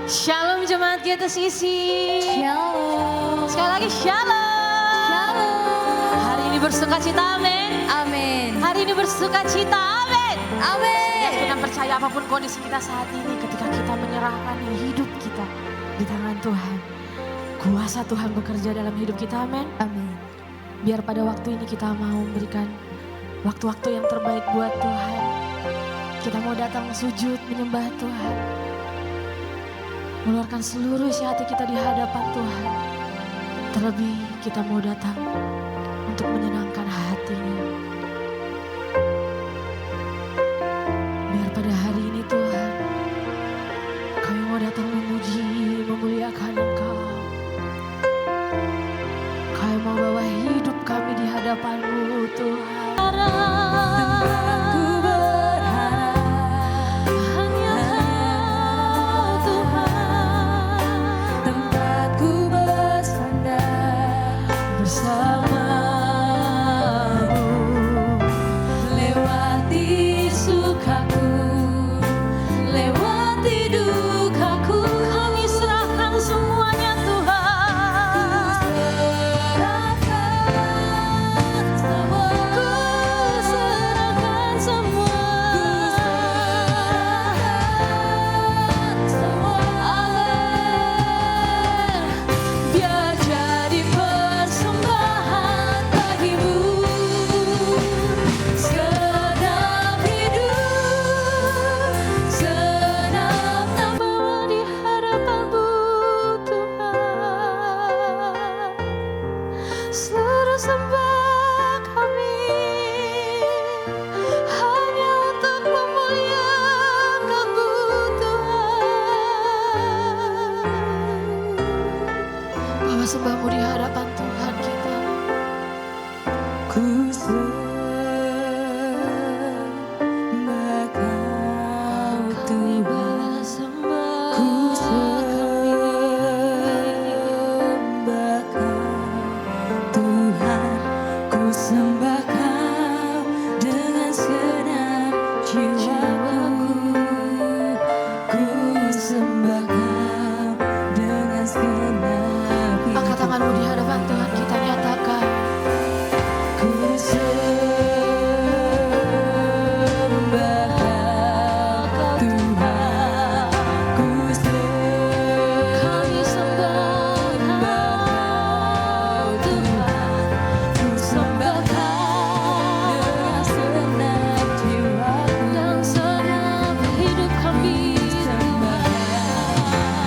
Shalom jemaat GTCC. Shalom. Sekali lagi shalom. Shalom. Hari ini bersukacita, amin. Amin. Hari ini bersukacita, amin. Amin. Kita percaya apapun kondisi kita saat ini, ketika kita menyerahkan hidup kita di tangan Tuhan, kuasa Tuhan bekerja dalam hidup kita, amin. Amin. Biar pada waktu ini kita mau memberikan waktu-waktu yang terbaik buat Tuhan. Kita mau datang sujud menyembah Tuhan. Mengeluarkan seluruh isi hati kita di hadapan Tuhan. Terlebih kita mau datang untuk menyenangkan hati-Nya. Biar pada hari ini Tuhan, kami mau datang memuji, memuliakan Engkau. Kami mau bawa hidup kami di hadapan-Mu Tuhan. Ku berharap Hanya Kau Tuhan, tempatku bersandar bersama-Mu. lewati sukaku, lewati dukaku. Kami serahkan semuanya Tuhan. Serahkan semua. Ku serahkan semua. Amin. Biar jadi persembahan bagimu. Segenap hidup, Senang nama di hadapan-Mu Tuhan. Seluruh sembah kami hanya untuk memuliakan-Mu Tuhan. Bawa sembah-Mu di hadapan Tuhan kita. ku sembah Kau Kami Tuhan. bawa sembah Ku kami. sembah Kau Tuhan, ku sembah Kau dengan segenap jiwaku. Ku sembah Kau dengan segenap Angkat hidupku. tanganmu di hadapan Tuhan, kita nyatakan. Ku sembah Kau Tuhan, ku Kami sembah Kau Tuhan. ku sembah Kau dengan segenap jiwaku. Dan segenap hidup kami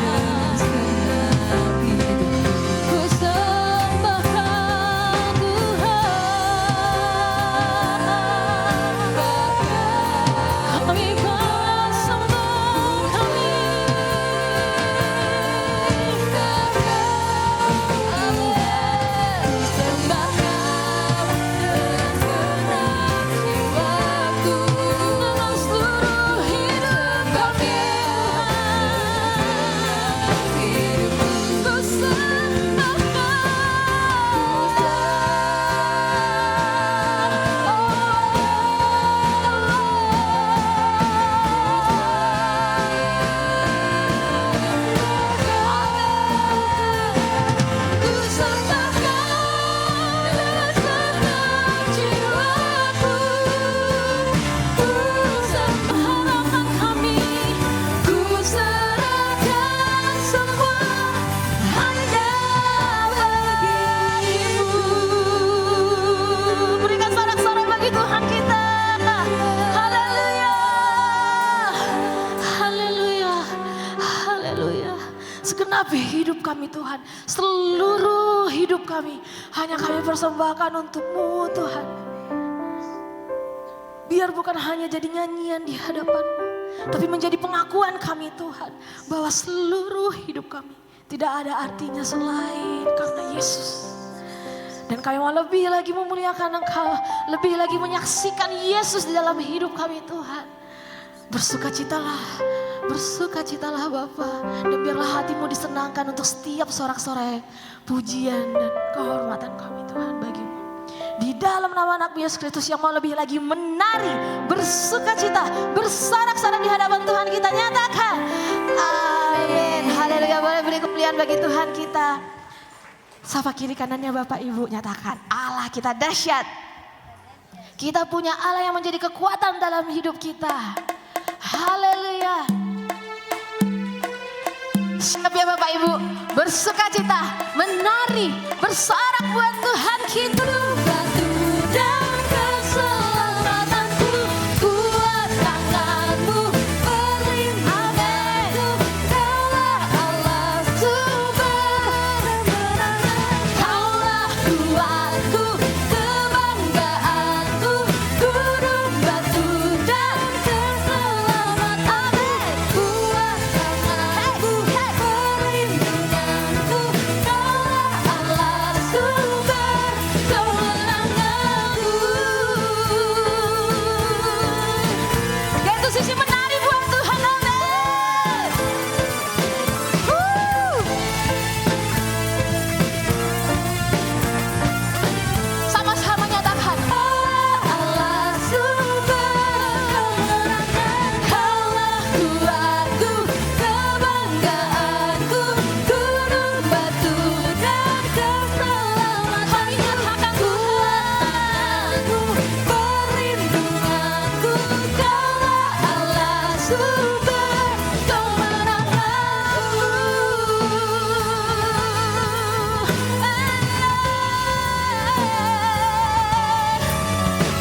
Dengan segenap hidupku. ku sembah Kau Tuhan. Kami bawa sembah kami. Amin. Sembah Kau dengan segenap jiwaku. Dalam seluruh hidup kami Tuhan. Ku sembah Ku sembah Kau dengan segenap jiwaku. Ku sembah harapan kami. Ku serahkan semua hanya bagimu. Berikan sorak-sorai bagi Tuhan kita. Haleluya. Haleluya. Haleluya. Segenap hidup kami Tuhan, seluruh hidup kami hanya kami persembahkan untuk-Mu Tuhan. Biar bukan hanya jadi nyanyian di hadapan-Mu, tapi menjadi pengakuan kami Tuhan, bahwa seluruh hidup kami tidak ada artinya selain karena Yesus. Dan kami mau lebih lagi memuliakan Engkau, lebih lagi menyaksikan Yesus di dalam hidup kami Tuhan. Bersukacitalah, bersukacitalah Bapa, dan biarlah hati-Mu disenangkan untuk setiap sorak-sorai pujian dan kehormatan kami Tuhan bagimu. Di dalam nama anak Yesus Kristus yang mau lebih lagi menari, bersuka cita, bersorak-sorak di hadapan Tuhan kita. Nyatakan amin. Haleluya. Boleh beri kemuliaan bagi Tuhan kita. Sapa kiri kanannya Bapak Ibu, nyatakan Allah kita dahsyat. Kita punya Allah yang menjadi kekuatan dalam hidup kita. Haleluya. Siap ya Bapak Ibu, bersuka cita, menari, bersorak buat Tuhan kita. Batu dan keselamatanku, kuat tanganmu, perlindunganku, Kaulah Allah sumber kemenangan. Kaulah kuatku, kebanggaanku, gunung batu dan keselamatanku, kuat tanganku, perlindunganku, Kaulah Allah sumber kemenanganku. Yaitu sisi menari buat Tuhan. Amin. Sama-sama nyatakan Allah sumber kemenangan, Kaulah kuatku, kebanggaanku, gunung batu dan keselamatanku, kuatku, perlindunganku, Kaulah Allah sumber kemenanganku.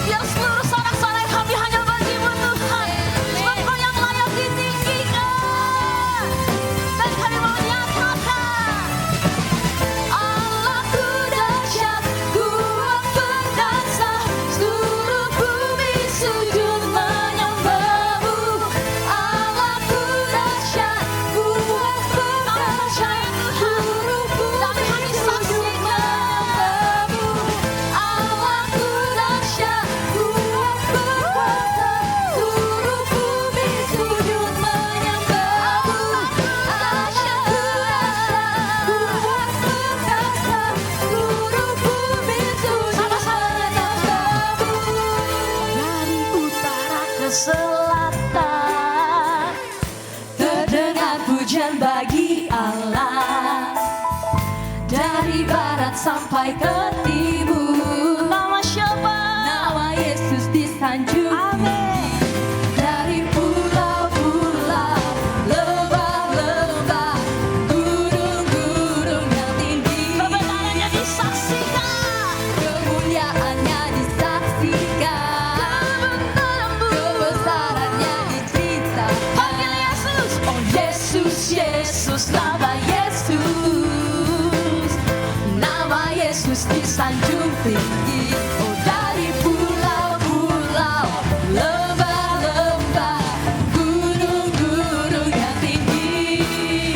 yang seluruh sorak-sorai kami hanya bagi-Mu Tuhan. Sebab Kau yang layak ditinggikan. Dan kami mau nyatakan Allahku dahsyat, kuat perkasa, seluruh bumi sujud menyembah-Mu. Allahku dahsyat, kuat perkasa, seluruh bumi sujud menyembah-Mu. Allahku dahsyat, kuat perkasa, seluruh bumi sujud menyembah-Mu. Dahsyat, kuat perkasa, seluruh bumi sujud menyembah-Mu. dari utara ke selatan. Terdengar pujian bagi Allah, dari barat sampai ke timur. Nama siapa? Nama Yesus disanjung. Amin. Dari pulau-pulau, lembah-lembah, gunung-gunung yang tinggi, Kebenarannya disaksikan. kemuliaannya disaksikan, kebesarannya diceritakan. Panggil Yesus. Oh Yesus, Yesus, nama Yesus, nama Yesus disanjung tinggi. Oh dari pulau-pulau, lembah-lembah, gunung-gunung yang tinggi,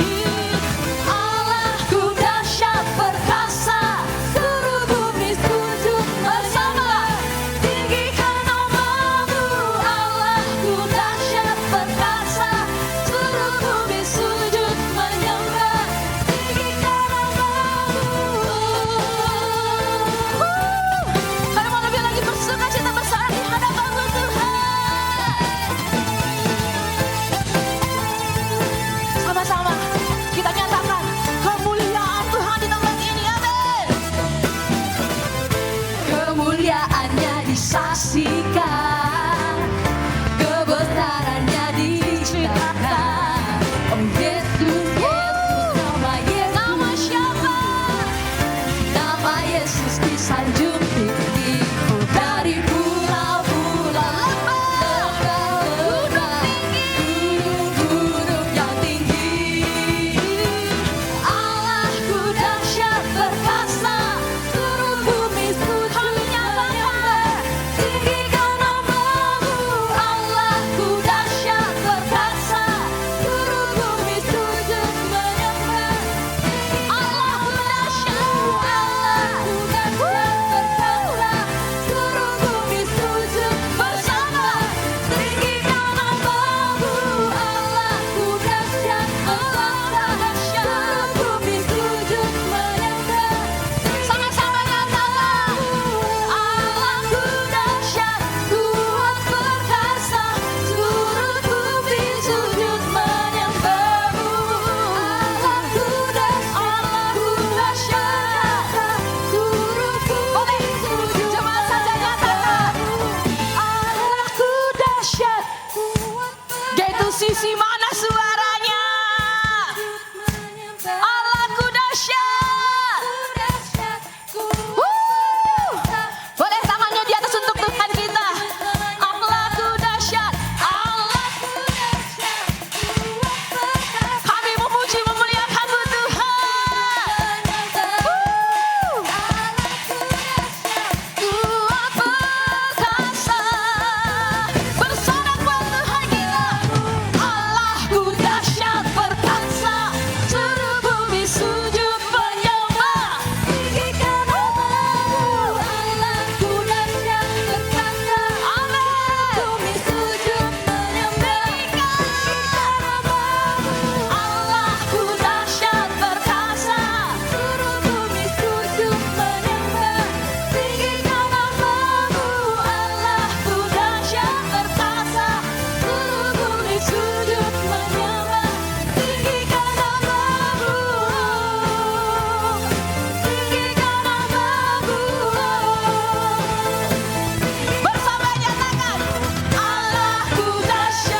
Allahku dahsyat perkasa, seluruh bumi sujud menyembah. Tinggikan nama-Mu, Allahku dahsyat perkasa, seluruh bumi sujud menyembah. Tinggikan nama-Mu. Kami mau lebih lagi bersuka cita, bersorak di hadapan-Mu Tuhan. Sama-sama kita nyatakan kemuliaan Tuhan di tempat ini. Amin. Kemuliaannya disaksikan, kebesarannya diceritakan. Oh Yesus, Yesus, nama Yesus. Nama siapa? Nama Yesus disanjung tinggi. Oh dari pulau-pulau, lembah-lembah, gunung-gunung yang tinggi, Allahku dahsyat perkasa, seluruh bumi sujud menyembah. Tinggikan isi mana suaranya? Allahku dahsyat. Boleh tangannya di atas untuk Tuhan kita. Allahku dahsyat. Kami memuji memuliakan-Mu Tuhan. Tuhan perkasa. Bersorak buat Tuhan kita. Allahku dahsyat perkasa. Seluruh bumi sujud menyembah. Tinggikan namamu, Allahku dahsyat perkasa. Amin. Bumi sujud menyembah. Tinggikan namamu, Allahku dahsyat perkasa. seluruh bumi sujud menyembah. Tinggikan namamu, Allahku dahsyat perkasa. seluruh bumi sujud menyembah. Tinggikan namamu, tinggikan namamu. Bersama nyatakan Allahku dahsyat.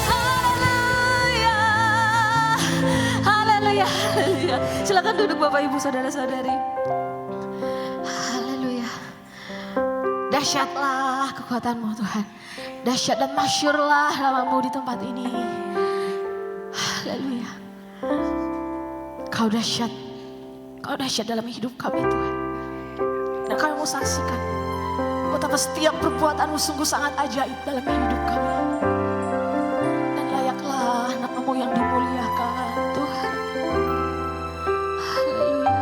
Haleluya. Haleluya. Haleluya. Silakan duduk Bapak Ibu Saudara-saudari. Haleluya. Dahsyatlah kekuatan-Mu Tuhan. Dahsyat dan masyurlah nama-Mu di tempat ini. Haleluya. Kau dahsyat. Kau dahsyat dalam hidup kami Tuhan. Dan kami mau saksikan betapa setiap perbuatan-Mu sungguh sangat ajaib dalam hidup kami. Dan layaklah nama-Mu yang dimuliakan Tuhan. Haleluya.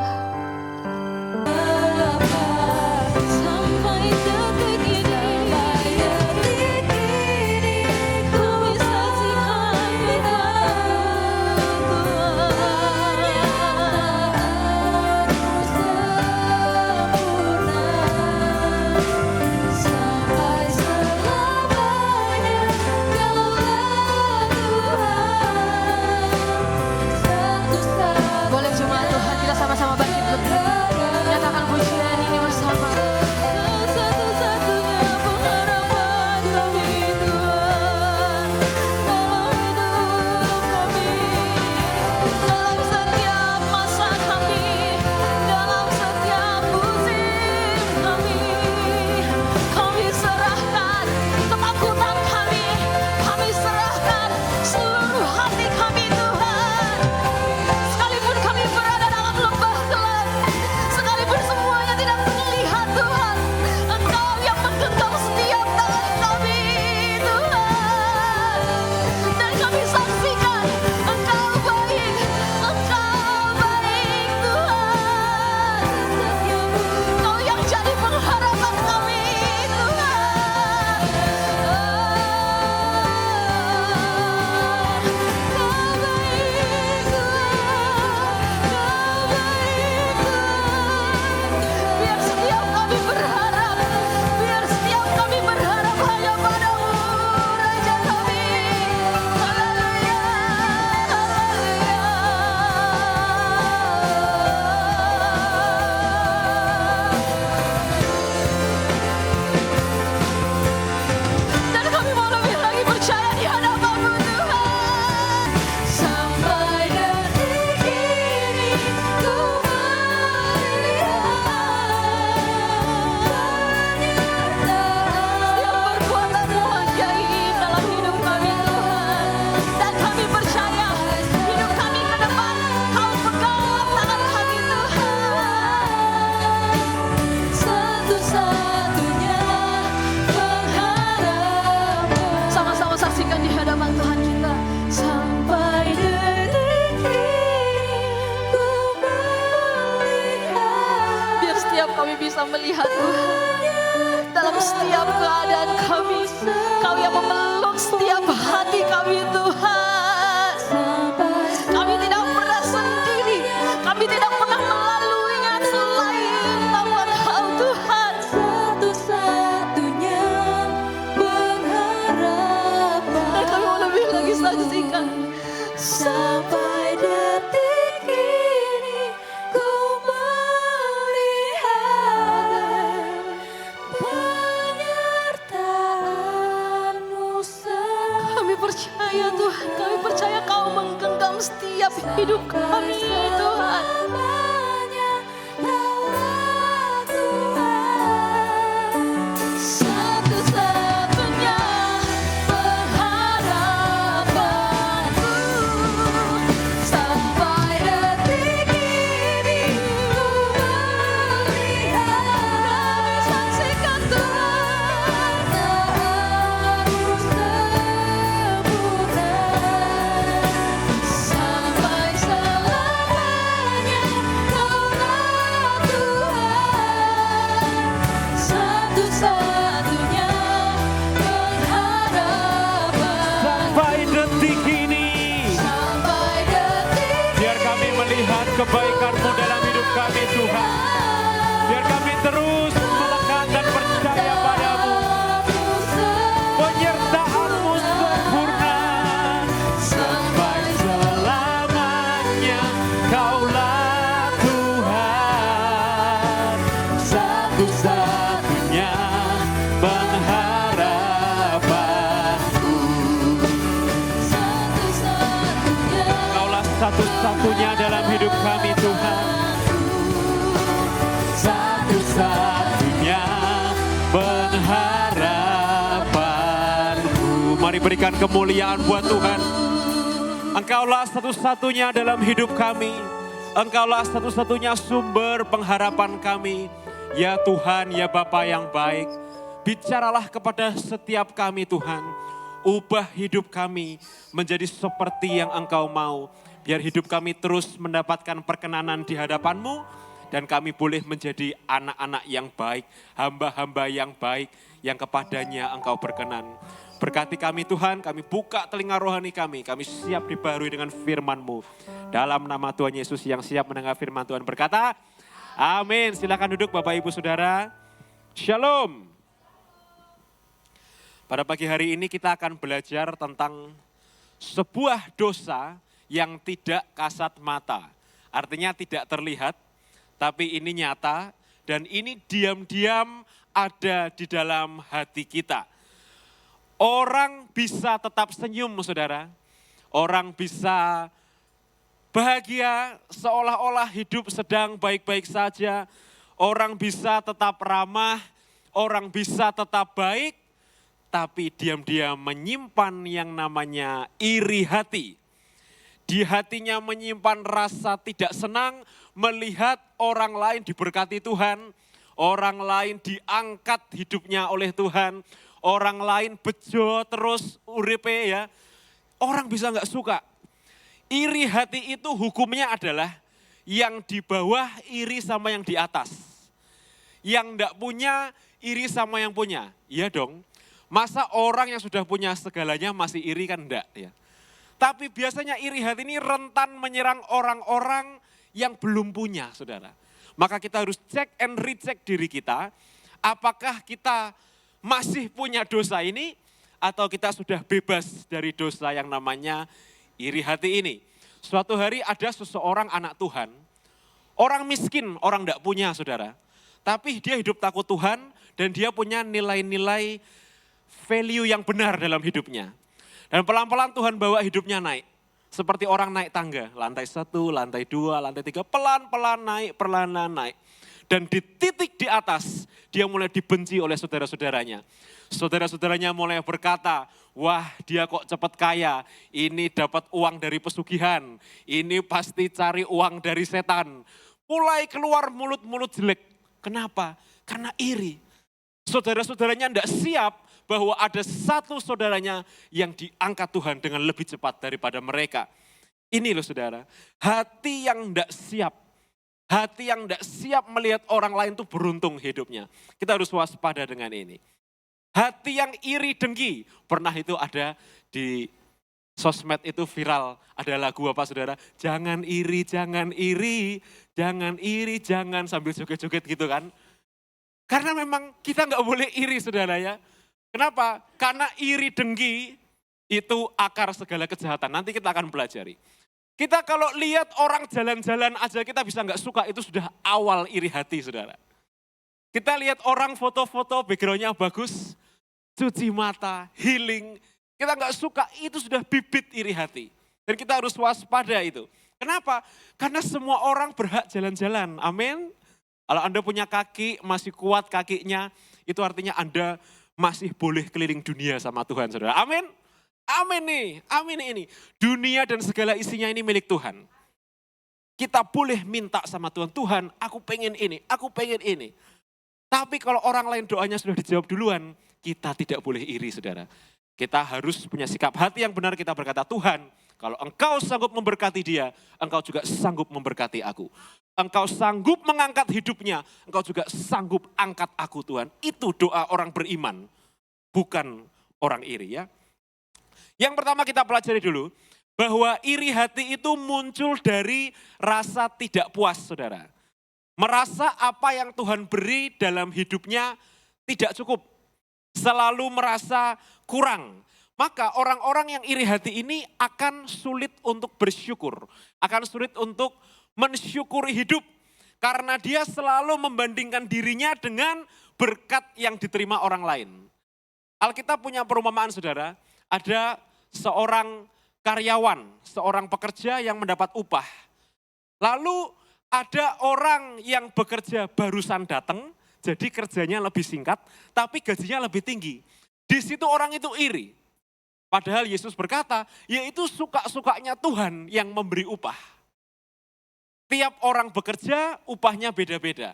Sampai detik ini, ku saksikan penyertaanmu sempurna. Sampai selamanya Kaulah Tuhan, satu-satunya. Boleh jemaat Tuhan kita sama-sama bangkit berdiri. Nyatakan pujian ini bersama. Satu-satunya pengharapan kami Tuhan, dalam hidup kami, Dalam setiap masa kami, dalam setiap musim kami serahkan ketakutan kami serahkan seluruh hati kami Tuhan. Sekalipun kami berada dalam lembah gelap, sekalipun semuanya tidak terlihat Tuhan, Engkau yang menggenggam setiap tangan kami Tuhan. Dan kami saksikan Engkau baik Tuhan. Engkau yang jadi pengharapan kami Tuhan. Kau baik Tuhan. Biar setiap kami berharap, hanya padamu Raja kami. Haleluya, dan kami mau lebih lagi percaya di hadapan-Mu Tuhan. sampai detik ini ku melihat penyertaan. Setiap perbuatan-Mu ajaib dalam hidup kami Tuhan. Dan kami percaya hidup kami ke depan Kau pegang tangan kami Tuhan. Satu-satunya pengharapan. Sama-sama saksikan di hadapan Tuhan kita. Sampai detik ini ku melihat Biar setiap kami bisa melihat Tuhan. Dalam setiap keadaan kami, Kau yang memeluk setiap hati kami Tuhan. Kami tidak pernah sendiri, kami tidak pernah melaluinya selain tanpa Kau Tuhan. satu-satunya pengharapan. Dan kami mau lebih lagi saksikan. Sampai detik ini ku melihat penyertaan. percaya Tuhan, kami percaya Kau menggenggam setiap hidup kami Tuhan. Selamanya Kaulah Tuhan, Satu-satunya pengharapanku. sampai detik ini ku melihat Kami saksikan Tuhan, harus sempurna sampai selamanya Kaulah Tuhan, satu-satunya pengharapan Sampai detik ini, sampai detik biar kami melihat kebaikan-Mu dalam hidup kami Tuhan. Biar kami terus melekat dan percaya padamu. Penyertaan-Mu sempurna. Sampai selamanya Kaulah Tuhan. Satu-satunya pengharapanku. satu-satunya Kaulah satu-satunya dalam hidup kami Tuhan. Satu-satunya pengharapanku. Mari berikan kemuliaan buat Tuhan. Engkaulah satu-satunya dalam hidup kami. Engkaulah satu-satunya sumber pengharapan kami. Ya Tuhan, ya Bapa yang baik. Bicaralah kepada setiap kami Tuhan. Ubah hidup kami menjadi seperti yang Engkau mau. Biar hidup kami terus mendapatkan perkenanan di hadapan-Mu. Dan kami boleh menjadi anak-anak yang baik, hamba-hamba yang baik, yang kepadanya Engkau berkenan. Berkati kami Tuhan, kami buka telinga rohani kami siap dibarui dengan firman-Mu. Dalam nama Tuhan Yesus yang siap mendengar firman Tuhan berkata, amin. Silakan duduk Bapak Ibu Saudara. Shalom. Pada pagi hari ini kita akan belajar tentang sebuah dosa yang tidak kasat mata. Artinya tidak terlihat, tapi ini nyata dan ini diam-diam ada di dalam hati kita. Orang bisa tetap senyum saudara, orang bisa bahagia seolah-olah hidup sedang baik-baik saja, orang bisa tetap ramah, orang bisa tetap baik, tapi diam-diam menyimpan yang namanya iri hati. Di hatinya menyimpan rasa tidak senang melihat orang lain diberkati Tuhan, orang lain diangkat hidupnya oleh Tuhan, orang lain bejo terus uripe ya. Orang bisa nggak suka. Iri hati itu hukumnya adalah yang di bawah iri sama yang di atas. Yang enggak punya iri sama yang punya. Iya dong. Masa orang yang sudah punya segalanya masih iri kan enggak ya. Tapi biasanya iri hati ini rentan menyerang orang-orang yang belum punya, saudara. Maka kita harus cek and recheck diri kita. Apakah kita masih punya dosa ini atau kita sudah bebas dari dosa yang namanya iri hati ini. Suatu hari ada seseorang anak Tuhan. Orang miskin, orang tidak punya, saudara. Tapi dia hidup takut Tuhan dan dia punya nilai-nilai value yang benar dalam hidupnya. Dan pelan-pelan Tuhan bawa hidupnya naik. Seperti orang naik tangga, lantai 1, lantai 2, lantai 3, pelan-pelan naik, perlahan naik. Dan di titik di atas, dia mulai dibenci oleh saudara-saudaranya. Saudara-saudaranya mulai berkata, wah dia kok cepat kaya, ini dapat uang dari pesugihan, ini pasti cari uang dari setan. Mulai keluar mulut-mulut jelek. Kenapa? Karena iri. Saudara-saudaranya tidak siap bahwa ada satu saudaranya yang diangkat Tuhan dengan lebih cepat daripada mereka. Ini loh saudara, hati yang tidak siap. Hati yang tidak siap melihat orang lain itu beruntung hidupnya. Kita harus waspada dengan ini. Hati yang iri dengki, pernah itu ada di sosmed itu viral. Ada lagu apa saudara? Jangan iri, jangan iri, jangan iri, jangan sambil joget-joget gitu kan. Karena memang kita nggak boleh iri saudara ya. Kenapa? Karena iri dengki itu akar segala kejahatan. Nanti kita akan pelajari. Kita kalau lihat orang jalan-jalan aja kita bisa nggak suka, itu sudah awal iri hati saudara. Kita lihat orang foto-foto backgroundnya bagus, cuci mata, healing, kita nggak suka, itu sudah bibit iri hati. Dan kita harus waspada itu. Kenapa? Karena semua orang berhak jalan-jalan. Amin. Kalau Anda punya kaki, masih kuat kakinya, itu artinya Anda masih boleh keliling dunia sama Tuhan, saudara. Amin. Amin nih, amin ini. Dunia dan segala isinya ini milik Tuhan. Kita boleh minta sama Tuhan, Tuhan aku pengen ini, aku pengen ini. Tapi kalau orang lain doanya sudah dijawab duluan, kita tidak boleh iri, saudara. Kita harus punya sikap hati yang benar, kita berkata, Tuhan, kalau engkau sanggup memberkati dia, engkau juga sanggup memberkati aku. Engkau sanggup mengangkat hidupnya, engkau juga sanggup angkat aku, Tuhan. Itu doa orang beriman, bukan orang iri, ya. Yang pertama kita pelajari dulu, bahwa iri hati itu muncul dari rasa tidak puas, saudara. Merasa apa yang Tuhan beri dalam hidupnya tidak cukup. Selalu merasa kurang. Maka orang-orang yang iri hati ini akan sulit untuk bersyukur. Akan sulit untuk mensyukuri hidup. Karena dia selalu membandingkan dirinya dengan berkat yang diterima orang lain. Alkitab punya perumpamaan, saudara. Ada seorang karyawan, seorang pekerja yang mendapat upah. Lalu ada orang yang bekerja barusan datang, jadi kerjanya lebih singkat, tapi gajinya lebih tinggi. Di situ orang itu iri. Padahal Yesus berkata, yaitu suka-sukanya Tuhan yang memberi upah. Tiap orang bekerja, upahnya beda-beda.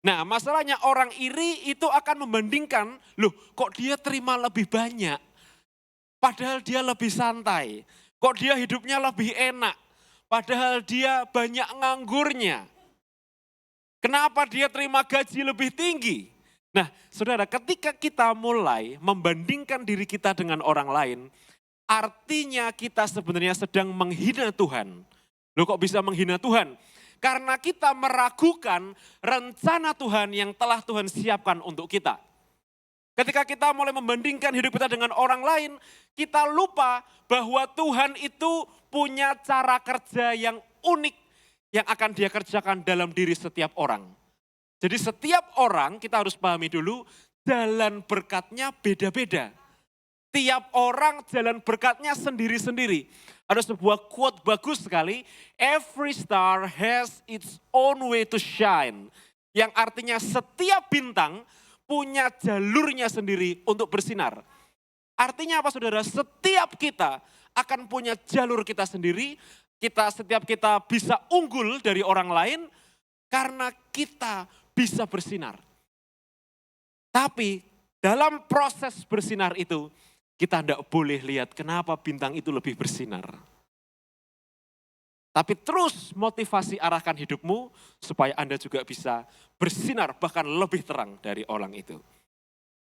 Nah, masalahnya orang iri itu akan membandingkan, loh kok dia terima lebih banyak, padahal dia lebih santai. Kok dia hidupnya lebih enak, padahal dia banyak nganggurnya. Kenapa dia terima gaji lebih tinggi? Nah, saudara, ketika kita mulai membandingkan diri kita dengan orang lain, artinya kita sebenarnya sedang menghina Tuhan. Loh kok bisa menghina Tuhan? Karena kita meragukan rencana Tuhan yang telah Tuhan siapkan untuk kita. Ketika kita mulai membandingkan hidup kita dengan orang lain, kita lupa bahwa Tuhan itu punya cara kerja yang unik yang akan dia kerjakan dalam diri setiap orang. Jadi setiap orang, kita harus pahami dulu, jalan berkatnya beda-beda. Tiap orang jalan berkatnya sendiri-sendiri. Ada sebuah quote bagus sekali, every star has its own way to shine. Yang artinya setiap bintang punya jalurnya sendiri untuk bersinar. Artinya apa, saudara? Setiap kita akan punya jalur kita sendiri. Setiap kita bisa unggul dari orang lain karena kita bisa bersinar. Tapi dalam proses bersinar itu, kita tidak boleh lihat kenapa bintang itu lebih bersinar. Tapi terus motivasi arahkan hidupmu supaya Anda juga bisa bersinar bahkan lebih terang dari orang itu.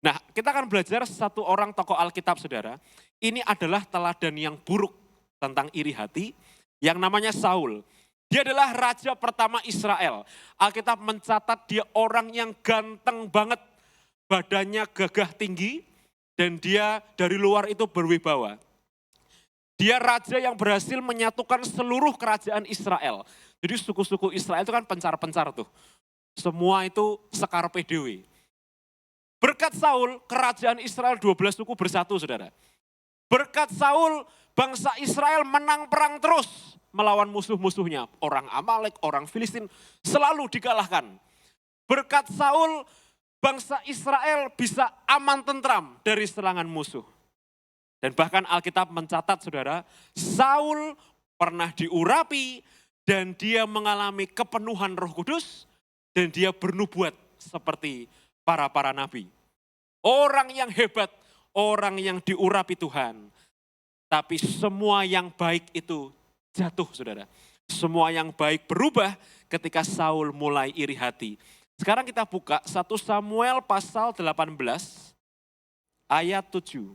Nah, kita akan belajar satu orang tokoh Alkitab, saudara. Ini adalah teladan yang buruk tentang iri hati yang namanya Saul. Dia adalah raja pertama Israel. Alkitab mencatat dia orang yang ganteng banget. Badannya gagah tinggi dan dia dari luar itu berwibawa. Dia raja yang berhasil menyatukan seluruh kerajaan Israel. Jadi suku-suku Israel itu kan pencar-pencar tuh. Semua itu sekarpe dewe. Berkat Saul, kerajaan Israel 12 suku bersatu, saudara. Berkat Saul, bangsa Israel menang perang terus melawan musuh-musuhnya. Orang Amalek, orang Filistin selalu dikalahkan. Berkat Saul, bangsa Israel bisa aman tentram dari serangan musuh. Dan bahkan Alkitab mencatat, saudara, Saul pernah diurapi dan dia mengalami kepenuhan Roh Kudus dan dia bernubuat seperti para nabi. Orang yang hebat, orang yang diurapi Tuhan. Tapi semua yang baik itu jatuh, saudara. Semua yang baik berubah ketika Saul mulai iri hati. Sekarang kita buka 1 Samuel pasal 18 ayat 7.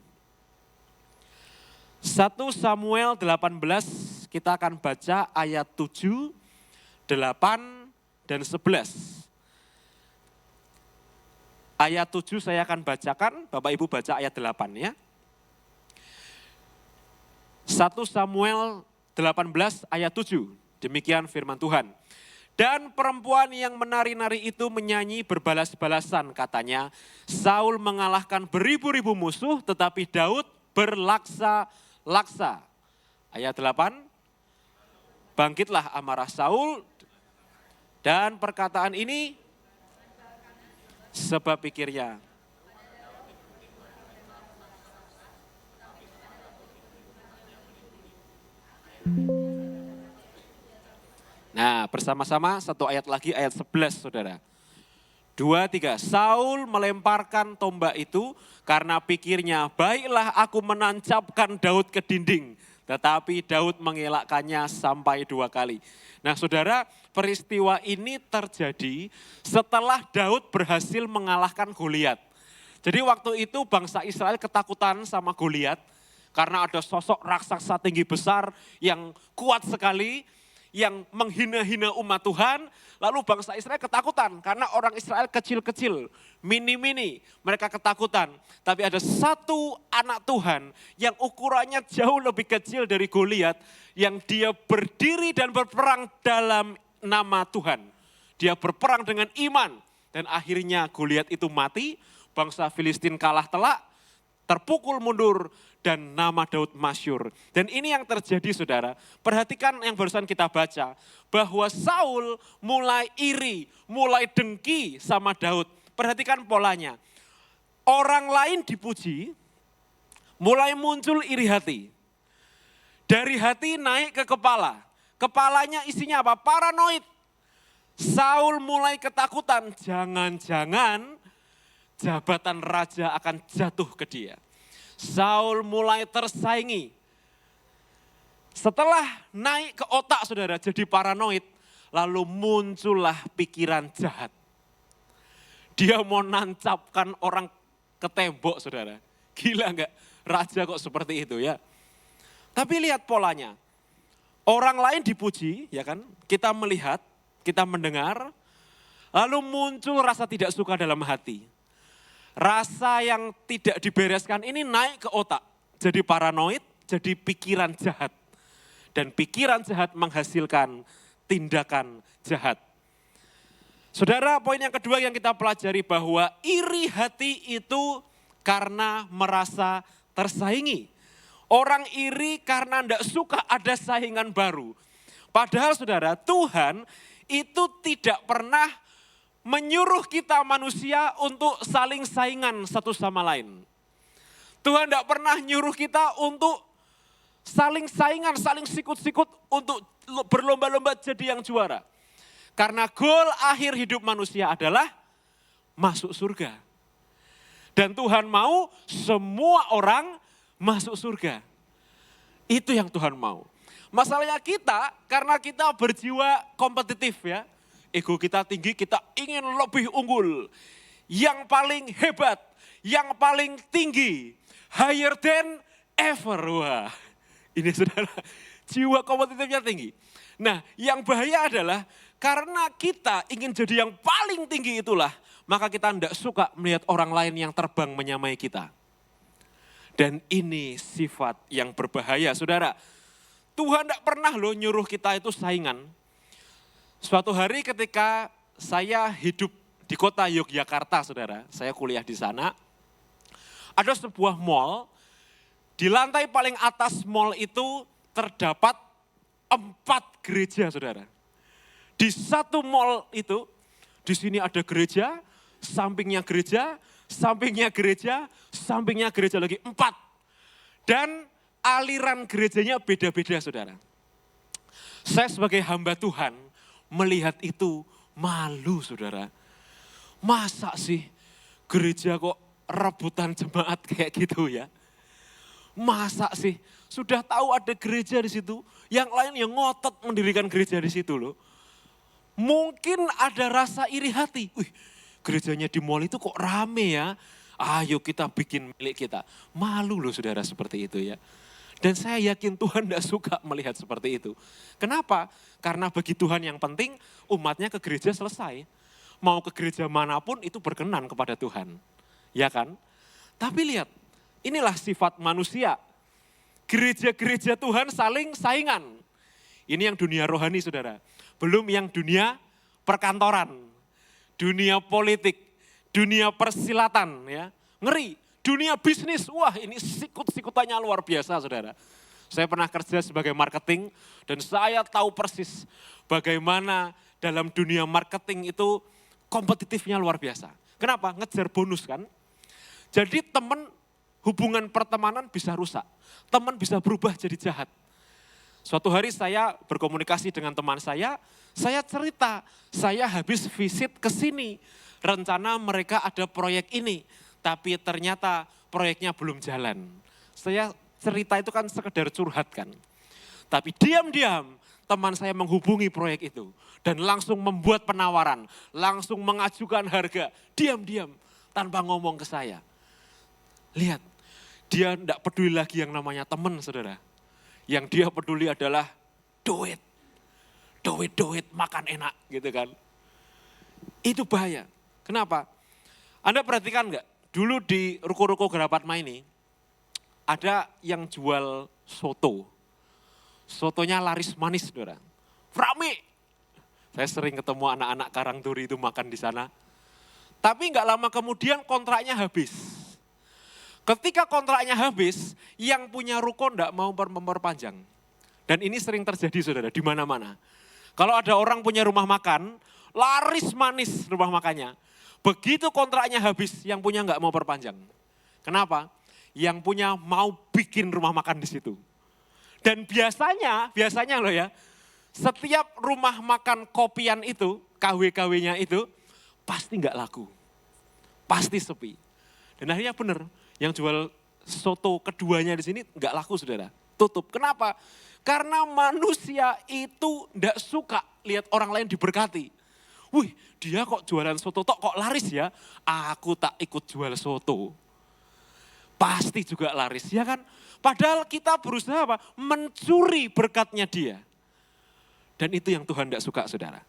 1 Samuel 18 kita akan baca ayat 7, 8, dan 11. Ayat 7 saya akan bacakan, Bapak Ibu baca ayat 8 ya. 1 Samuel 18 ayat 7, demikian firman Tuhan. Dan perempuan yang menari-nari itu menyanyi berbalas-balasan, katanya, Saul mengalahkan beribu-ribu musuh tetapi Daud berlaksa-laksa. Ayat 8, bangkitlah amarah Saul dan perkataan ini sebab pikirnya. Nah, bersama-sama satu ayat lagi, ayat 11 saudara. 2, 3, Saul melemparkan tombak itu karena pikirnya, baiklah aku menancapkan Daud ke dinding. Tetapi Daud mengelakkannya sampai 2 kali. Nah saudara, peristiwa ini terjadi setelah Daud berhasil mengalahkan Goliat. Jadi waktu itu bangsa Israel ketakutan sama Goliat karena ada sosok raksasa tinggi besar yang kuat sekali, yang menghina-hina umat Tuhan. Lalu bangsa Israel ketakutan karena orang Israel kecil-kecil, mini-mini, mereka ketakutan. Tapi ada satu anak Tuhan yang ukurannya jauh lebih kecil dari Goliat, yang dia berdiri dan berperang dalam nama Tuhan. Dia berperang dengan iman dan akhirnya Goliat itu mati, bangsa Filistin kalah telak, terpukul mundur, dan nama Daud masyhur. Dan ini yang terjadi saudara, perhatikan yang barusan kita baca, bahwa Saul mulai iri, mulai dengki sama Daud. Perhatikan polanya, orang lain dipuji, mulai muncul iri hati. Dari hati naik ke kepala, kepalanya isinya apa? Paranoid. Saul mulai ketakutan, jangan-jangan jabatan raja akan jatuh ke dia. Saul mulai tersaingi. Setelah naik ke otak saudara jadi paranoid, lalu muncullah pikiran jahat. Dia mau nancapkan orang ke tembok saudara. Gila enggak? Raja kok seperti itu ya. Tapi lihat polanya. Orang lain dipuji ya kan, kita melihat, kita mendengar, lalu muncul rasa tidak suka dalam hati. Rasa yang tidak dibereskan ini naik ke otak, jadi paranoid, jadi pikiran jahat. Dan pikiran jahat menghasilkan tindakan jahat. Saudara, poin yang kedua yang kita pelajari bahwa iri hati itu karena merasa tersaingi. Orang iri karena tidak suka ada saingan baru. Padahal saudara, Tuhan itu tidak pernah menyuruh kita manusia untuk saling saingan satu sama lain. Tuhan tidak pernah nyuruh kita untuk saling saingan, saling sikut-sikut untuk berlomba-lomba jadi yang juara. Karena goal akhir hidup manusia adalah masuk surga. Dan Tuhan mau semua orang masuk surga. Itu yang Tuhan mau. Masalahnya kita, karena kita berjiwa kompetitif ya. Ego kita tinggi, kita ingin lebih unggul. Yang paling hebat, yang paling tinggi. Higher than ever. Wah, ini saudara, jiwa kompetitifnya tinggi. Nah, yang bahaya adalah karena kita ingin jadi yang paling tinggi itulah, maka kita tidak suka melihat orang lain yang terbang menyamai kita. Dan ini sifat yang berbahaya, saudara. Tuhan tidak pernah loh nyuruh kita itu saingan. Suatu hari ketika saya hidup di kota Yogyakarta, saudara, saya kuliah di sana, ada sebuah mall, di lantai paling atas mall itu terdapat 4 gereja, saudara. Di satu mall itu, di sini ada gereja, sampingnya gereja, sampingnya gereja, sampingnya gereja lagi 4. Dan aliran gerejanya beda-beda, saudara. Saya sebagai hamba Tuhan, melihat itu malu saudara. Masa sih gereja kok rebutan jemaat kayak gitu ya. Masa sih sudah tahu ada gereja di situ, yang lain yang ngotot mendirikan gereja di situ loh. Mungkin ada rasa iri hati. Wih, gerejanya di mall itu kok rame ya. Ayo kita bikin milik kita. Malu loh saudara seperti itu ya. Dan saya yakin Tuhan tidak suka melihat seperti itu. Kenapa? Karena bagi Tuhan yang penting umatnya ke gereja selesai. Mau ke gereja manapun itu berkenan kepada Tuhan. Ya kan? Tapi lihat, inilah sifat manusia. Gereja-gereja Tuhan saling saingan. Ini yang dunia rohani saudara. Belum yang dunia perkantoran. Dunia politik. Dunia persilatan ya. Ngeri. Dunia bisnis, wah ini sikut-sikutannya luar biasa saudara. Saya pernah kerja sebagai marketing dan saya tahu persis bagaimana dalam dunia marketing itu kompetitifnya luar biasa. Kenapa? Ngejar bonus kan. Jadi hubungan pertemanan bisa rusak. Teman bisa berubah jadi jahat. Suatu hari saya berkomunikasi dengan teman saya cerita, saya habis visit ke sini. Rencana mereka ada proyek ini, tapi ternyata proyeknya belum jalan. Saya cerita itu kan sekedar curhat kan. Tapi diam-diam teman saya menghubungi proyek itu. Dan langsung membuat penawaran, langsung mengajukan harga. Diam-diam tanpa ngomong ke saya. Lihat, dia tidak peduli lagi yang namanya teman saudara. Yang dia peduli adalah duit. Duit, makan enak gitu kan. Itu bahaya. Kenapa? Anda perhatikan enggak? Dulu di ruko-ruko Gerapatma ini, ada yang jual soto. Sotonya laris manis, saudara. Rame. Saya sering ketemu anak-anak Karangturi itu makan di sana. Tapi enggak lama kemudian kontraknya habis. Ketika kontraknya habis, yang punya ruko enggak mau memperpanjang. Dan ini sering terjadi, saudara, di mana-mana. Kalau ada orang punya rumah makan, laris manis rumah makannya. Begitu kontraknya habis, yang punya enggak mau perpanjang. Kenapa? Yang punya mau bikin rumah makan di situ. Dan biasanya loh ya, setiap rumah makan kopian itu, KW-KW-nya itu, pasti enggak laku. Pasti sepi. Dan akhirnya benar, yang jual soto keduanya di sini enggak laku saudara. Tutup. Kenapa? Karena manusia itu enggak suka lihat orang lain diberkati. Wih, dia kok jualan soto kok laris ya? Aku tak ikut jual soto. Pasti juga laris, ya kan? Padahal kita berusaha apa? Mencuri berkatnya dia. Dan itu yang Tuhan tidak suka, saudara.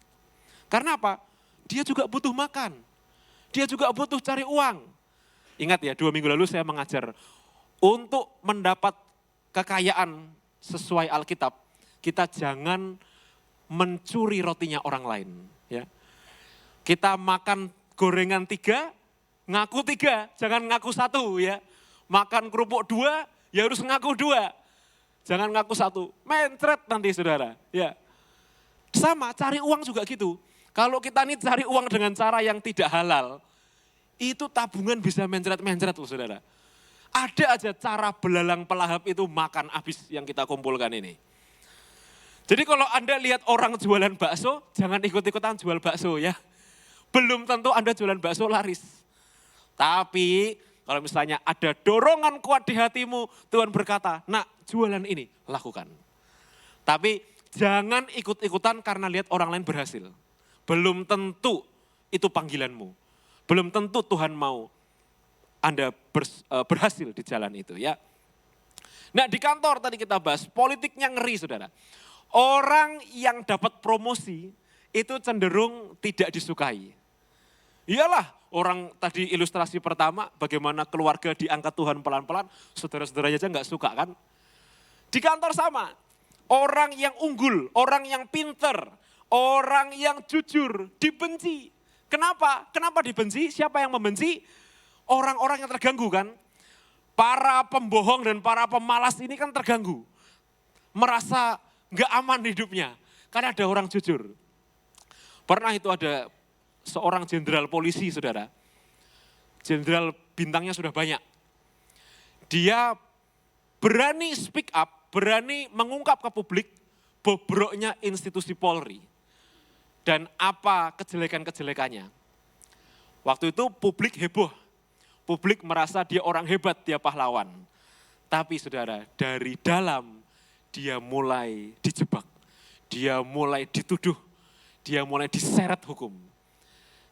Karena apa? Dia juga butuh makan. Dia juga butuh cari uang. Ingat ya, 2 minggu lalu saya mengajar. Untuk mendapat kekayaan sesuai Alkitab, kita jangan mencuri rotinya orang lain. Ya. Kita makan gorengan 3, ngaku 3, jangan ngaku 1 ya. Makan kerupuk 2, ya harus ngaku 2. Jangan ngaku 1, mencret nanti saudara. Ya. Sama, cari uang juga gitu. Kalau kita nih cari uang dengan cara yang tidak halal, itu tabungan bisa mencret-mencret loh saudara. Ada aja cara belalang pelahap itu makan habis yang kita kumpulkan ini. Jadi kalau Anda lihat orang jualan bakso, jangan ikut-ikutan jual bakso ya. Belum tentu Anda jualan bakso laris. Tapi kalau misalnya ada dorongan kuat di hatimu, Tuhan berkata, nak jualan ini, lakukan. Tapi jangan ikut-ikutan karena lihat orang lain berhasil. Belum tentu itu panggilanmu. Belum tentu Tuhan mau Anda berhasil di jalan itu ya. Nah di kantor tadi kita bahas, politiknya ngeri saudara. Orang yang dapat promosi itu cenderung tidak disukai. Iyalah orang tadi ilustrasi pertama bagaimana keluarga diangkat Tuhan pelan-pelan, saudara-saudaranya aja nggak suka kan. Di kantor sama, orang yang unggul, orang yang pinter, orang yang jujur dibenci. Kenapa? Kenapa dibenci? Siapa yang membenci? Orang-orang yang terganggu kan. Para pembohong dan para pemalas ini kan terganggu. Merasa nggak aman hidupnya karena ada orang jujur. Pernah itu ada seorang jenderal polisi saudara. Jenderal bintangnya sudah banyak. Dia berani speak up, berani mengungkap ke publik bobroknya institusi Polri. Dan apa kejelekan-kejelekannya. Waktu itu publik heboh. Publik merasa dia orang hebat, dia pahlawan. Tapi saudara, dari dalam dia mulai dijebak. Dia mulai dituduh. Dia mulai diseret hukum.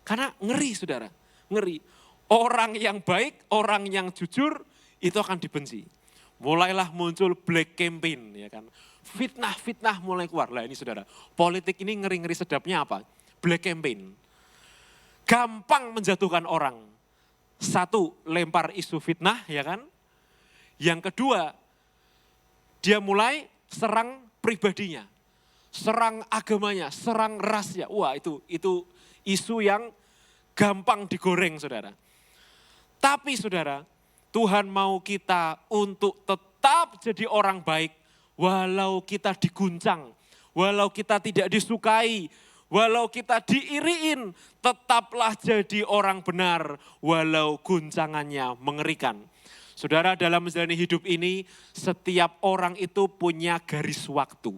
Karena ngeri saudara, ngeri. Orang yang baik, orang yang jujur itu akan dibenci. Mulailah muncul black campaign ya kan. Fitnah-fitnah mulai keluar. Lah ini saudara, politik ini ngeri-ngeri sedapnya apa? Black campaign. Gampang menjatuhkan orang. Satu, lempar isu fitnah ya kan. Yang kedua, dia mulai serang pribadinya. Serang agamanya, serang rasnya. Wah itu isu yang gampang digoreng saudara. Tapi saudara, Tuhan mau kita untuk tetap jadi orang baik, walau kita diguncang, walau kita tidak disukai, walau kita diiriin, tetaplah jadi orang benar, walau guncangannya mengerikan. Saudara, dalam menjalani hidup ini, setiap orang itu punya garis waktu.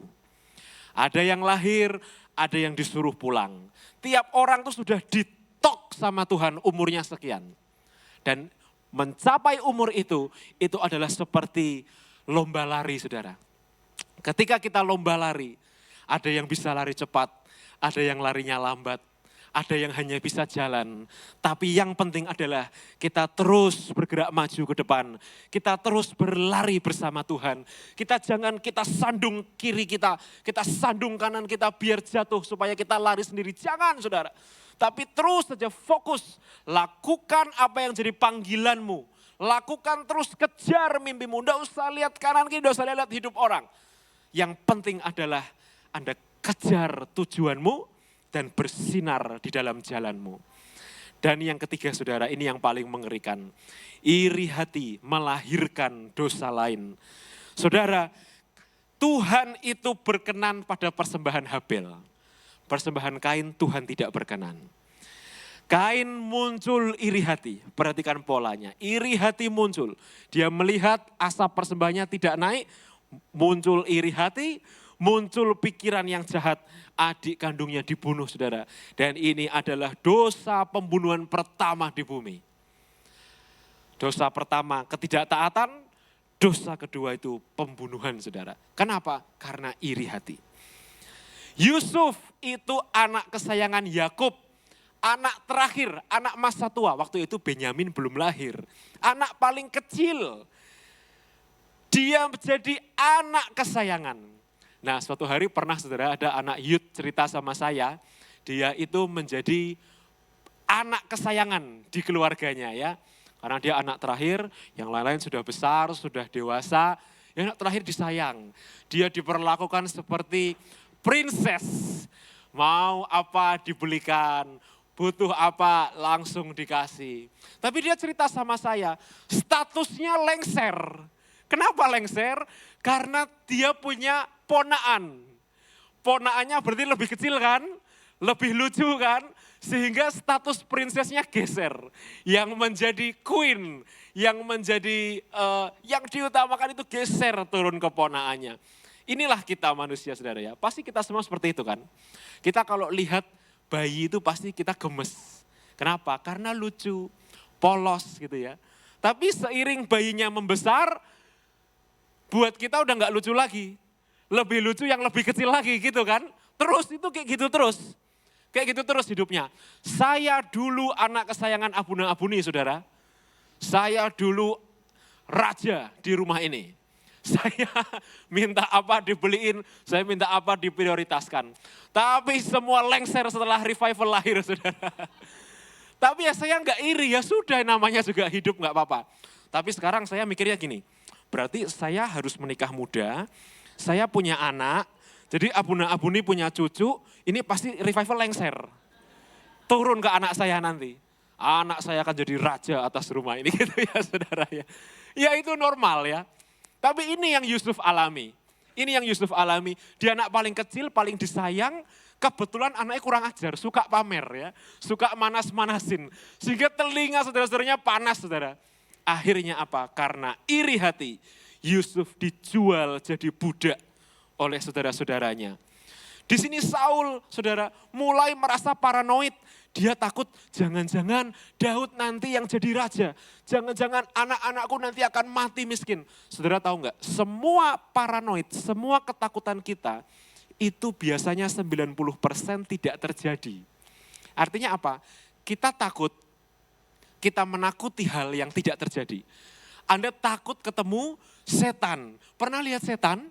Ada yang lahir, ada yang disuruh pulang. Tiap orang itu sudah ditok sama Tuhan umurnya sekian. Dan mencapai umur itu adalah seperti lomba lari, saudara. Ketika kita lomba lari, ada yang bisa lari cepat, ada yang larinya lambat, ada yang hanya bisa jalan. Tapi yang penting adalah kita terus bergerak maju ke depan. Kita terus berlari bersama Tuhan. Kita sandung kiri kita sandung kanan kita biar jatuh supaya kita lari sendiri. Jangan, saudara. Tapi terus saja fokus, lakukan apa yang jadi panggilanmu. Lakukan terus, kejar mimpimu. Tidak usah lihat kanan kiri, tidak usah lihat hidup orang. Yang penting adalah Anda kejar tujuanmu dan bersinar di dalam jalanmu. Dan yang ketiga, saudara, ini yang paling mengerikan. Iri hati melahirkan dosa lain. Saudara, Tuhan itu berkenan pada persembahan Habel. Persembahan Kain Tuhan tidak berkenan. Kain muncul iri hati, perhatikan polanya. Iri hati muncul, dia melihat asap persembahannya tidak naik, muncul iri hati, muncul pikiran yang jahat, adik kandungnya dibunuh, saudara. Dan ini adalah dosa pembunuhan pertama di bumi. Dosa pertama ketidaktaatan, dosa kedua itu pembunuhan, saudara. Kenapa? Karena iri hati. Yusuf itu anak kesayangan Yakub, anak terakhir, anak masa tua. Waktu itu Benyamin belum lahir, anak paling kecil. Dia menjadi anak kesayangan. Nah, suatu hari pernah, saudara, ada anak Yud cerita sama saya, dia itu menjadi anak kesayangan di keluarganya, ya. Karena dia anak terakhir, yang lain-lain sudah besar, sudah dewasa, yang anak terakhir disayang. Dia diperlakukan seperti princess, mau apa dibelikan, butuh apa langsung dikasih. Tapi dia cerita sama saya, statusnya lengser. Kenapa lengser? Karena dia punya ponaan. Ponaannya berarti lebih kecil kan? Lebih lucu kan? Sehingga status princessnya geser. Yang menjadi queen, yang menjadi yang diutamakan itu geser turun ke ponaannya. Inilah kita manusia, saudara, ya. Pasti kita semua seperti itu kan. Kita kalau lihat bayi itu pasti kita gemes. Kenapa? Karena lucu, polos gitu ya. Tapi seiring bayinya membesar, buat kita udah gak lucu lagi. Lebih lucu yang lebih kecil lagi gitu kan. Terus itu kayak gitu terus. Kayak gitu terus hidupnya. Saya dulu anak kesayangan Abuna-Abuni, saudara. Saya dulu raja di rumah ini. Saya minta apa dibeliin, saya minta apa diprioritaskan. Tapi semua lengser setelah revival lahir, saudara. Tapi ya saya nggak iri, ya sudah namanya juga hidup nggak apa-apa. Tapi sekarang saya mikirnya gini, berarti saya harus menikah muda, saya punya anak, jadi Abuna-Abuni punya cucu, ini pasti revival lengser. Turun ke anak saya nanti. Anak saya akan jadi raja atas rumah ini gitu ya, saudara ya. Ya itu normal ya. Tapi ini yang Yusuf alami. Ini yang Yusuf alami. Dia anak paling kecil, paling disayang. Kebetulan anaknya kurang ajar, suka pamer ya. Suka manas-manasin. Sehingga telinga saudara-saudaranya panas, saudara. Akhirnya apa? Karena iri hati, Yusuf dijual jadi budak oleh saudara-saudaranya. Di sini Saul, saudara, mulai merasa paranoid. Dia takut jangan-jangan Daud nanti yang jadi raja. Jangan-jangan anak-anakku nanti akan mati miskin. Saudara tahu nggak? Semua paranoid, semua ketakutan kita itu biasanya 90% tidak terjadi. Artinya apa? Kita takut, kita menakuti hal yang tidak terjadi. Anda takut ketemu setan. Pernah lihat setan?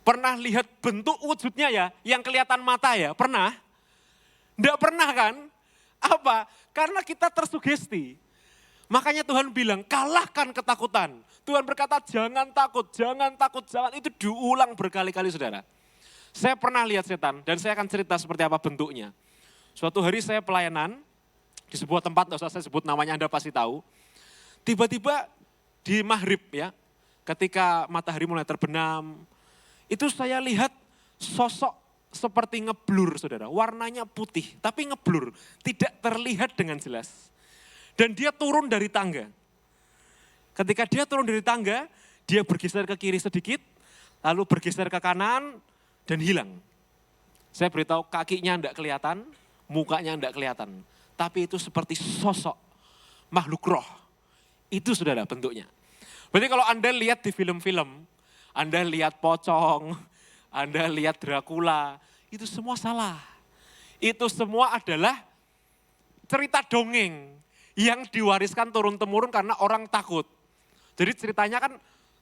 Pernah lihat bentuk wujudnya ya, yang kelihatan mata ya? Pernah? Tidak pernah kan? Apa? Karena kita tersugesti. Makanya Tuhan bilang, kalahkan ketakutan. Tuhan berkata, jangan takut, jangan takut, jangan. Itu diulang berkali-kali, saudara. Saya pernah lihat setan, dan saya akan cerita seperti apa bentuknya. Suatu hari saya pelayanan di sebuah tempat, tidak usah saya sebut namanya, Anda pasti tahu. Tiba-tiba di maghrib ya, ketika matahari mulai terbenam, itu saya lihat sosok seperti ngeblur saudara. Warnanya putih tapi ngeblur, tidak terlihat dengan jelas. Dan dia turun dari tangga. Ketika dia turun dari tangga, dia bergeser ke kiri sedikit, lalu bergeser ke kanan dan hilang. Saya beritahu kakinya tidak kelihatan, mukanya tidak kelihatan. Tapi itu seperti sosok makhluk roh. Itu saudara bentuknya. Berarti kalau Anda lihat di film-film, Anda lihat pocong, Anda lihat Dracula, itu semua salah. Itu semua adalah cerita dongeng yang diwariskan turun-temurun karena orang takut. Jadi ceritanya kan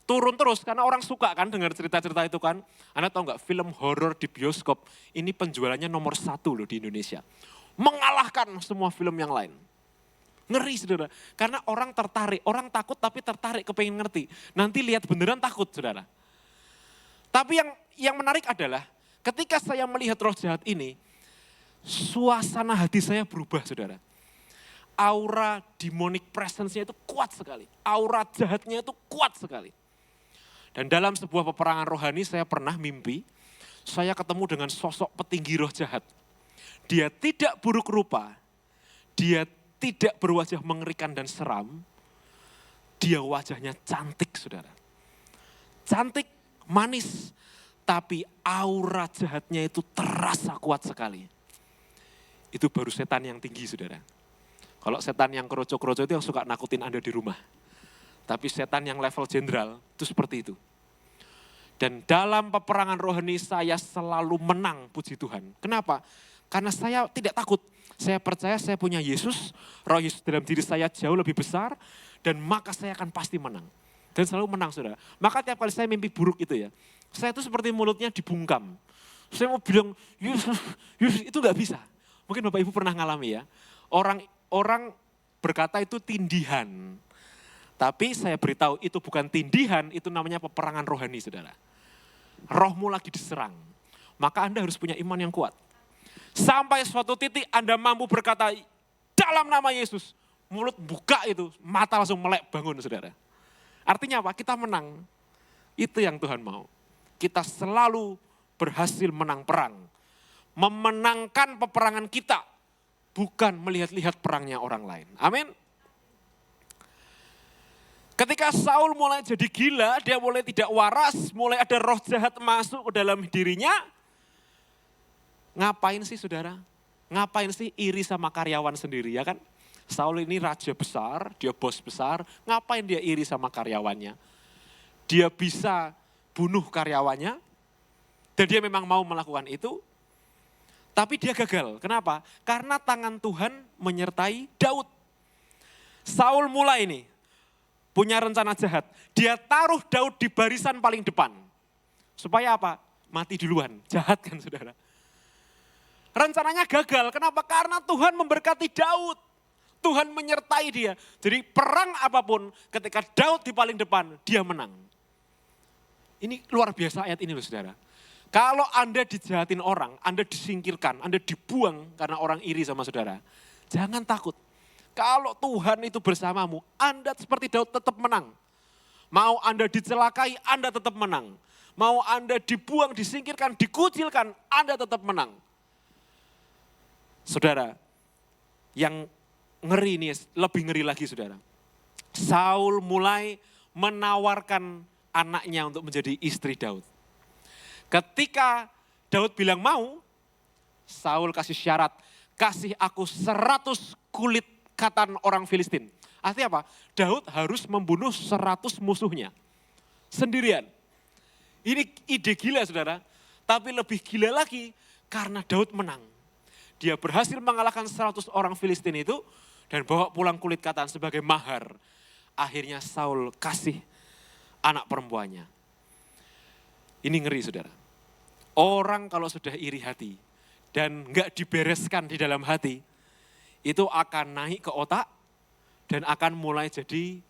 turun terus karena orang suka kan dengar cerita-cerita itu kan. Anda tahu nggak film horor di bioskop ini penjualannya nomor 1 loh di Indonesia. Mengalahkan semua film yang lain. Ngeri saudara, karena orang tertarik, orang takut tapi tertarik kepengen ngerti. Nanti lihat beneran takut saudara. Tapi yang menarik adalah ketika saya melihat roh jahat ini, suasana hati saya berubah saudara. Aura demonic presence-nya itu kuat sekali. Aura jahatnya itu kuat sekali. Dan dalam sebuah peperangan rohani saya pernah mimpi, saya ketemu dengan sosok petinggi roh jahat. Dia tidak buruk rupa, dia tidak berwajah mengerikan dan seram, dia wajahnya cantik saudara. Cantik, manis, tapi aura jahatnya itu terasa kuat sekali. Itu baru setan yang tinggi saudara. Kalau setan yang kroco-kroco itu yang suka nakutin Anda di rumah. Tapi setan yang level jenderal itu seperti itu. Dan dalam peperangan rohani saya selalu menang, puji Tuhan. Kenapa? Karena saya tidak takut. Saya percaya saya punya Yesus, roh Yesus dalam diri saya jauh lebih besar, dan maka saya akan pasti menang. Dan selalu menang saudara. Maka tiap kali saya mimpi buruk itu ya, saya itu seperti mulutnya dibungkam. Saya mau bilang, Yesus, itu gak bisa. Mungkin Bapak Ibu pernah ngalami ya. Orang berkata itu tindihan. Tapi saya beritahu itu bukan tindihan, itu namanya peperangan rohani saudara. Rohmu lagi diserang. Maka Anda harus punya iman yang kuat. Sampai suatu titik Anda mampu berkata, dalam nama Yesus. Mulut buka itu, mata langsung melek bangun saudara. Artinya apa? Kita menang. Itu yang Tuhan mau. Kita selalu berhasil menang perang. Memenangkan peperangan kita. Bukan melihat-lihat perangnya orang lain. Amin. Ketika Saul mulai jadi gila, dia mulai tidak waras, mulai ada roh jahat masuk ke dalam dirinya. Ngapain sih saudara? Ngapain sih iri sama karyawan sendiri ya kan? Saul ini raja besar, dia bos besar, ngapain dia iri sama karyawannya? Dia bisa bunuh karyawannya, dan dia memang mau melakukan itu, tapi dia gagal. Kenapa? Karena tangan Tuhan menyertai Daud. Saul mulai ini punya rencana jahat. Dia taruh Daud di barisan paling depan. Supaya apa? Mati duluan. Jahat kan saudara? Rencananya gagal. Kenapa? Karena Tuhan memberkati Daud. Tuhan menyertai dia. Jadi perang apapun ketika Daud di paling depan, dia menang. Ini luar biasa ayat ini loh saudara. Kalau Anda dijahatin orang, Anda disingkirkan, Anda dibuang karena orang iri sama saudara. Jangan takut. Kalau Tuhan itu bersamamu, Anda seperti Daud tetap menang. Mau Anda dicelakai, Anda tetap menang. Mau Anda dibuang, disingkirkan, dikucilkan, Anda tetap menang. Saudara, yang ngeri ini, lebih ngeri lagi saudara. Saul mulai menawarkan anaknya untuk menjadi istri Daud. Ketika Daud bilang mau, Saul kasih syarat, kasih aku 100 kulit katan orang Filistin. Artinya apa? Daud harus membunuh 100 musuhnya. Sendirian. Ini ide gila saudara. Tapi lebih gila lagi karena Daud menang. Dia berhasil mengalahkan 100 orang Filistin itu dan bawa pulang kulit katan sebagai mahar. Akhirnya Saul kasih anak perempuannya. Ini ngeri saudara. Orang kalau sudah iri hati dan enggak dibereskan di dalam hati, itu akan naik ke otak dan akan mulai jadi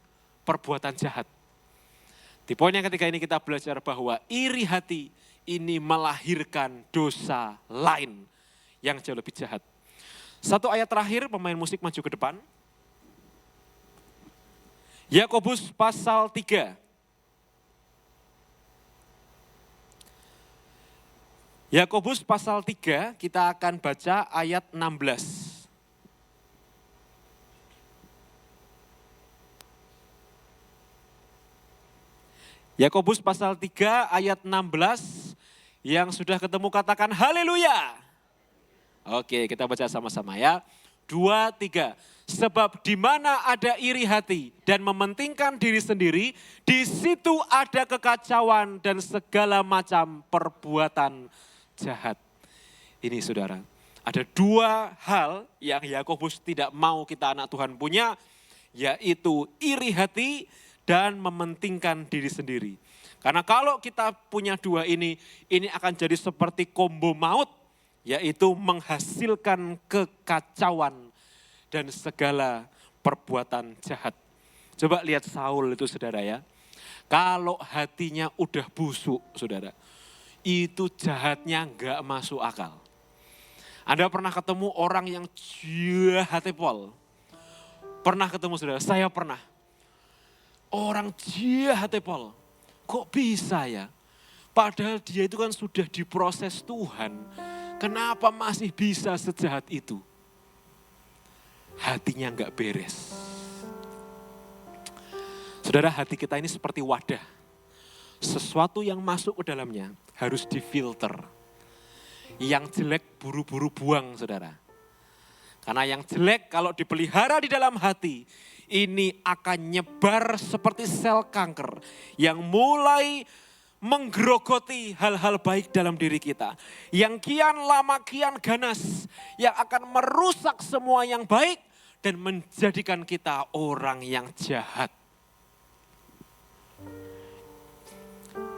perbuatan jahat. Di poinnya ketika ini kita belajar bahwa iri hati ini melahirkan dosa lain yang jauh lebih jahat. Satu ayat terakhir, pemain musik maju ke depan. Yakobus pasal 3. Yakobus pasal 3 kita akan baca ayat 16. Yakobus pasal 3 ayat 16, yang sudah ketemu katakan haleluya. Oke, kita baca sama-sama ya. 2, 3. Sebab di mana ada iri hati dan mementingkan diri sendiri, di situ ada kekacauan dan segala macam perbuatan jahat. Ini saudara, ada 2 hal yang Yakobus tidak mau kita anak Tuhan punya, yaitu iri hati dan mementingkan diri sendiri. Karena kalau kita punya 2 ini akan jadi seperti kombo maut, yaitu menghasilkan kekacauan dan segala perbuatan jahat. Coba lihat Saul itu saudara ya. Kalau hatinya udah busuk saudara, itu jahatnya enggak masuk akal. Anda pernah ketemu orang yang jahat pol? Pernah ketemu saudara? Saya pernah. Orang jahat pol. Kok bisa ya? Padahal dia itu kan sudah diproses Tuhan. Kenapa masih bisa sejahat itu? Hatinya enggak beres. Saudara, hati kita ini seperti wadah. Sesuatu yang masuk ke dalamnya harus difilter. Yang jelek buru-buru buang saudara. Karena yang jelek kalau dipelihara di dalam hati, ini akan nyebar seperti sel kanker yang mulai menggerogoti hal-hal baik dalam diri kita. Yang kian lama kian ganas, yang akan merusak semua yang baik dan menjadikan kita orang yang jahat.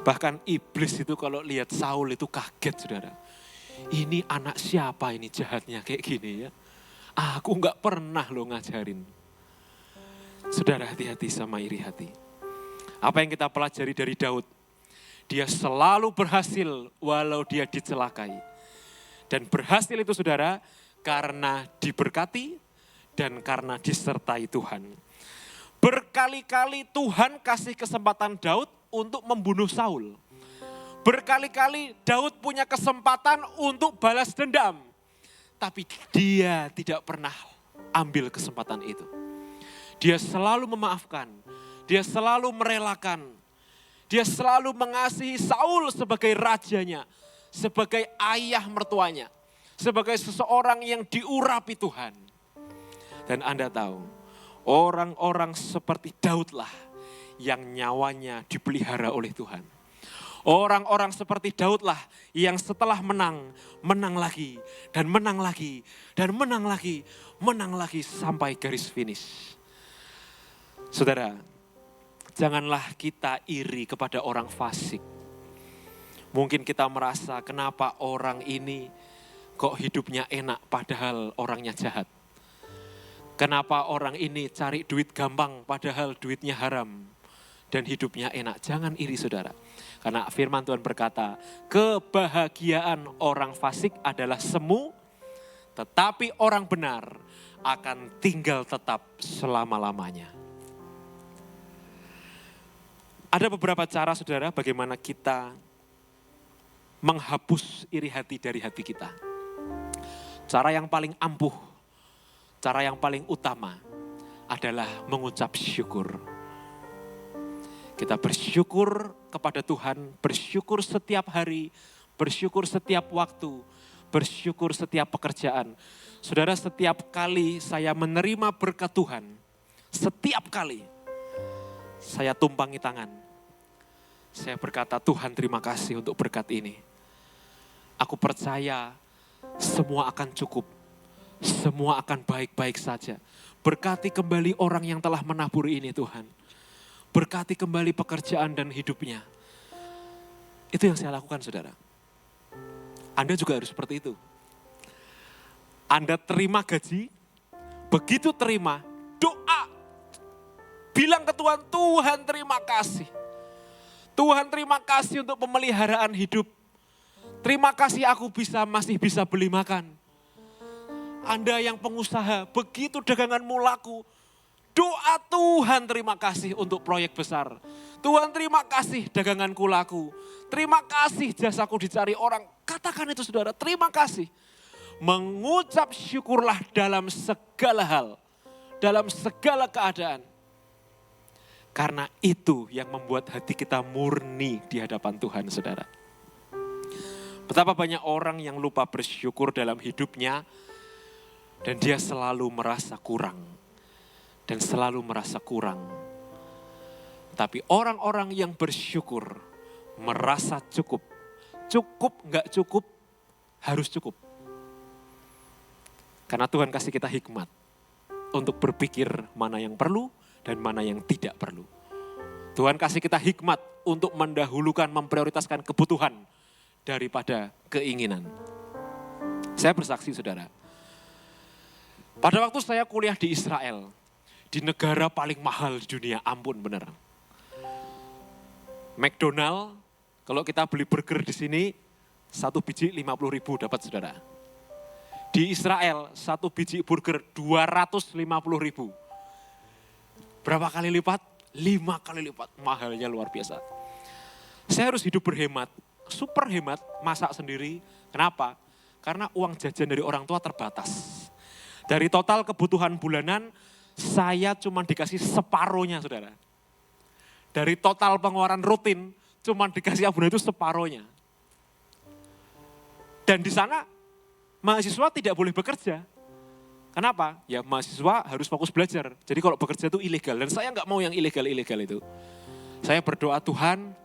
Bahkan iblis itu kalau lihat Saul itu kaget saudara. Ini anak siapa ini jahatnya kayak gini ya. Aku gak pernah lo ngajarin. Saudara, hati-hati sama iri hati. Apa yang kita pelajari dari Daud? Dia selalu berhasil walau dia dicelakai. Dan berhasil itu saudara karena diberkati dan karena disertai Tuhan. Berkali-kali Tuhan kasih kesempatan Daud untuk membunuh Saul. Berkali-kali Daud punya kesempatan untuk balas dendam. Tapi dia tidak pernah ambil kesempatan itu. Dia selalu memaafkan. Dia selalu merelakan. Dia selalu mengasihi Saul sebagai rajanya. Sebagai ayah mertuanya. Sebagai seseorang yang diurapi Tuhan. Dan Anda tahu, orang-orang seperti Daudlah yang nyawanya dipelihara oleh Tuhan. Orang-orang seperti Daudlah yang setelah menang, menang lagi, dan menang lagi, dan menang lagi, menang lagi sampai garis finish. Saudara, janganlah kita iri kepada orang fasik. Mungkin kita merasa kenapa orang ini kok hidupnya enak padahal orangnya jahat. Kenapa orang ini cari duit gampang padahal duitnya haram dan hidupnya enak. Jangan iri saudara. Karena firman Tuhan berkata, kebahagiaan orang fasik adalah semu, tetapi orang benar akan tinggal tetap selama-lamanya. Ada beberapa cara saudara bagaimana kita menghapus iri hati dari hati kita. Cara yang paling ampuh, cara yang paling utama adalah mengucap syukur. Kita bersyukur kepada Tuhan, bersyukur setiap hari, bersyukur setiap waktu, bersyukur setiap pekerjaan. Saudara, setiap kali saya menerima berkat Tuhan, setiap kali saya tumpangi tangan. Saya berkata, Tuhan terima kasih untuk berkat ini. Aku percaya semua akan cukup, semua akan baik-baik saja. Berkati kembali orang yang telah menaburi ini Tuhan. Berkati kembali pekerjaan dan hidupnya. Itu yang saya lakukan saudara. Anda juga harus seperti itu. Anda terima gaji, begitu terima, doa. Bilang ke Tuhan, Tuhan terima kasih. Tuhan terima kasih untuk pemeliharaan hidup. Terima kasih aku masih bisa beli makan. Anda yang pengusaha, begitu daganganmu laku, Doa Tuhan terima kasih untuk proyek besar. Tuhan terima kasih daganganku laku. Terima kasih jasaku dicari orang. Katakan itu saudara, terima kasih. Mengucap syukurlah dalam segala hal. Dalam segala keadaan. Karena itu yang membuat hati kita murni di hadapan Tuhan saudara. Betapa banyak orang yang lupa bersyukur dalam hidupnya. Dan dia selalu merasa kurang. Dan selalu merasa kurang. Tapi orang-orang yang bersyukur merasa cukup. Cukup, enggak cukup, harus cukup. Karena Tuhan kasih kita hikmat untuk berpikir mana yang perlu dan mana yang tidak perlu. Tuhan kasih kita hikmat untuk mendahulukan, memprioritaskan kebutuhan daripada keinginan. Saya bersaksi saudara. Pada waktu saya kuliah di Israel, di negara paling mahal di dunia, ampun beneran. McDonald, kalau kita beli burger di sini, 1 biji 50.000 dapat saudara. Di Israel, 1 biji burger 250.000. Berapa kali lipat? 5 kali lipat, mahalnya luar biasa. Saya harus hidup berhemat, super hemat, masak sendiri. Kenapa? Karena uang jajan dari orang tua terbatas. Dari total kebutuhan bulanan, saya cuma dikasih separohnya saudara. Dari total pengeluaran rutin, cuma dikasih abunan itu separohnya. Dan di sana, mahasiswa tidak boleh bekerja. Kenapa? Ya mahasiswa harus fokus belajar. Jadi kalau bekerja itu ilegal. Dan saya nggak mau yang ilegal-ilegal itu. Saya berdoa Tuhan,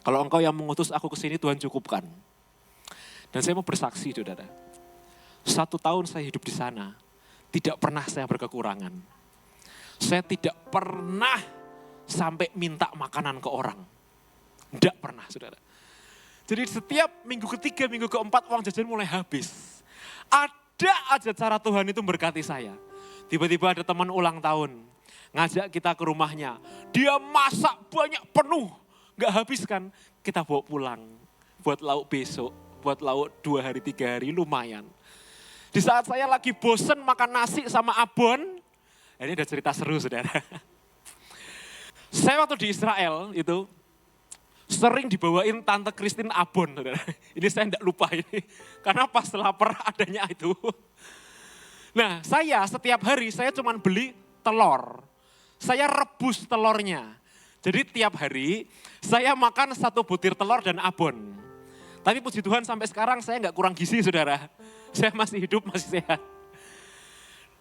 kalau engkau yang mengutus aku ke sini, Tuhan cukupkan. Dan saya mau bersaksi saudara. 1 tahun saya hidup di sana, tidak pernah saya berkekurangan. Saya tidak pernah sampai minta makanan ke orang. Tidak pernah saudara. Jadi setiap minggu ketiga, minggu keempat uang jajan mulai habis. Ada aja cara Tuhan itu berkati saya. Tiba-tiba ada teman ulang tahun. Ngajak kita ke rumahnya. Dia masak banyak penuh. Gak habis kan. Kita bawa pulang. Buat lauk besok. Buat lauk 2 hari 3 hari lumayan. Di saat saya lagi bosen makan nasi sama abon. Ini ada cerita seru saudara. Saya waktu di Israel itu sering dibawain Tante Christine abon. Saudara. Ini saya tidak lupa ini. Karena pas lapar adanya itu. Nah saya setiap hari saya cuma beli telur. Saya rebus telurnya. Jadi tiap hari saya makan 1 butir telur dan abon. Tapi puji Tuhan sampai sekarang saya nggak kurang gizi saudara. Saya masih hidup, masih sehat.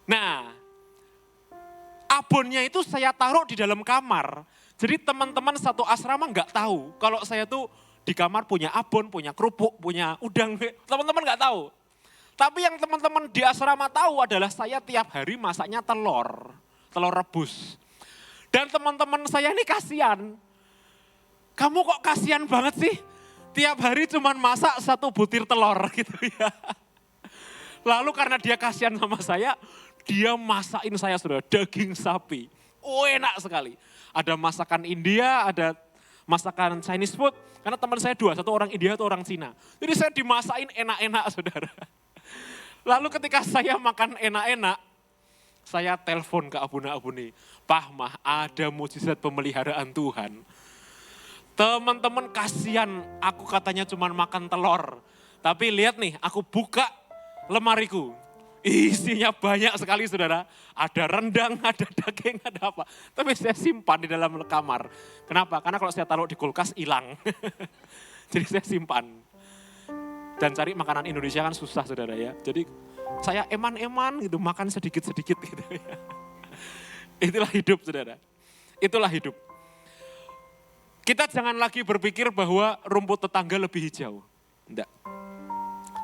Nah, abonnya itu saya taruh di dalam kamar. Jadi teman-teman satu asrama nggak tahu kalau saya tuh di kamar punya abon, punya kerupuk, punya udang. Teman-teman nggak tahu. Tapi yang teman-teman di asrama tahu adalah saya tiap hari masaknya telur rebus. Dan teman-teman saya ini kasihan. Kamu kok kasihan banget sih? Tiap hari cuman masak 1 butir telur gitu ya. Lalu karena dia kasihan sama saya, dia masakin saya saudara, daging sapi. Oh enak sekali. Ada masakan India, ada masakan Chinese food. Karena teman saya 2, satu orang India, satu orang Cina. Jadi saya dimasakin enak-enak saudara. Lalu ketika saya makan enak-enak, saya telepon ke abuna-abuni. Pah mah ada mujizat pemeliharaan Tuhan. Teman-teman kasihan, aku katanya cuma makan telur. Tapi lihat nih, aku buka lemariku. Isinya banyak sekali saudara. Ada rendang, ada daging, ada apa. Tapi saya simpan di dalam kamar. Kenapa? Karena kalau saya taruh di kulkas hilang. Jadi saya simpan. Dan cari makanan Indonesia kan susah saudara ya. Jadi saya eman-eman gitu, makan sedikit-sedikit gitu ya. Itulah hidup saudara. Itulah hidup. Kita jangan lagi berpikir bahwa rumput tetangga lebih hijau. Enggak.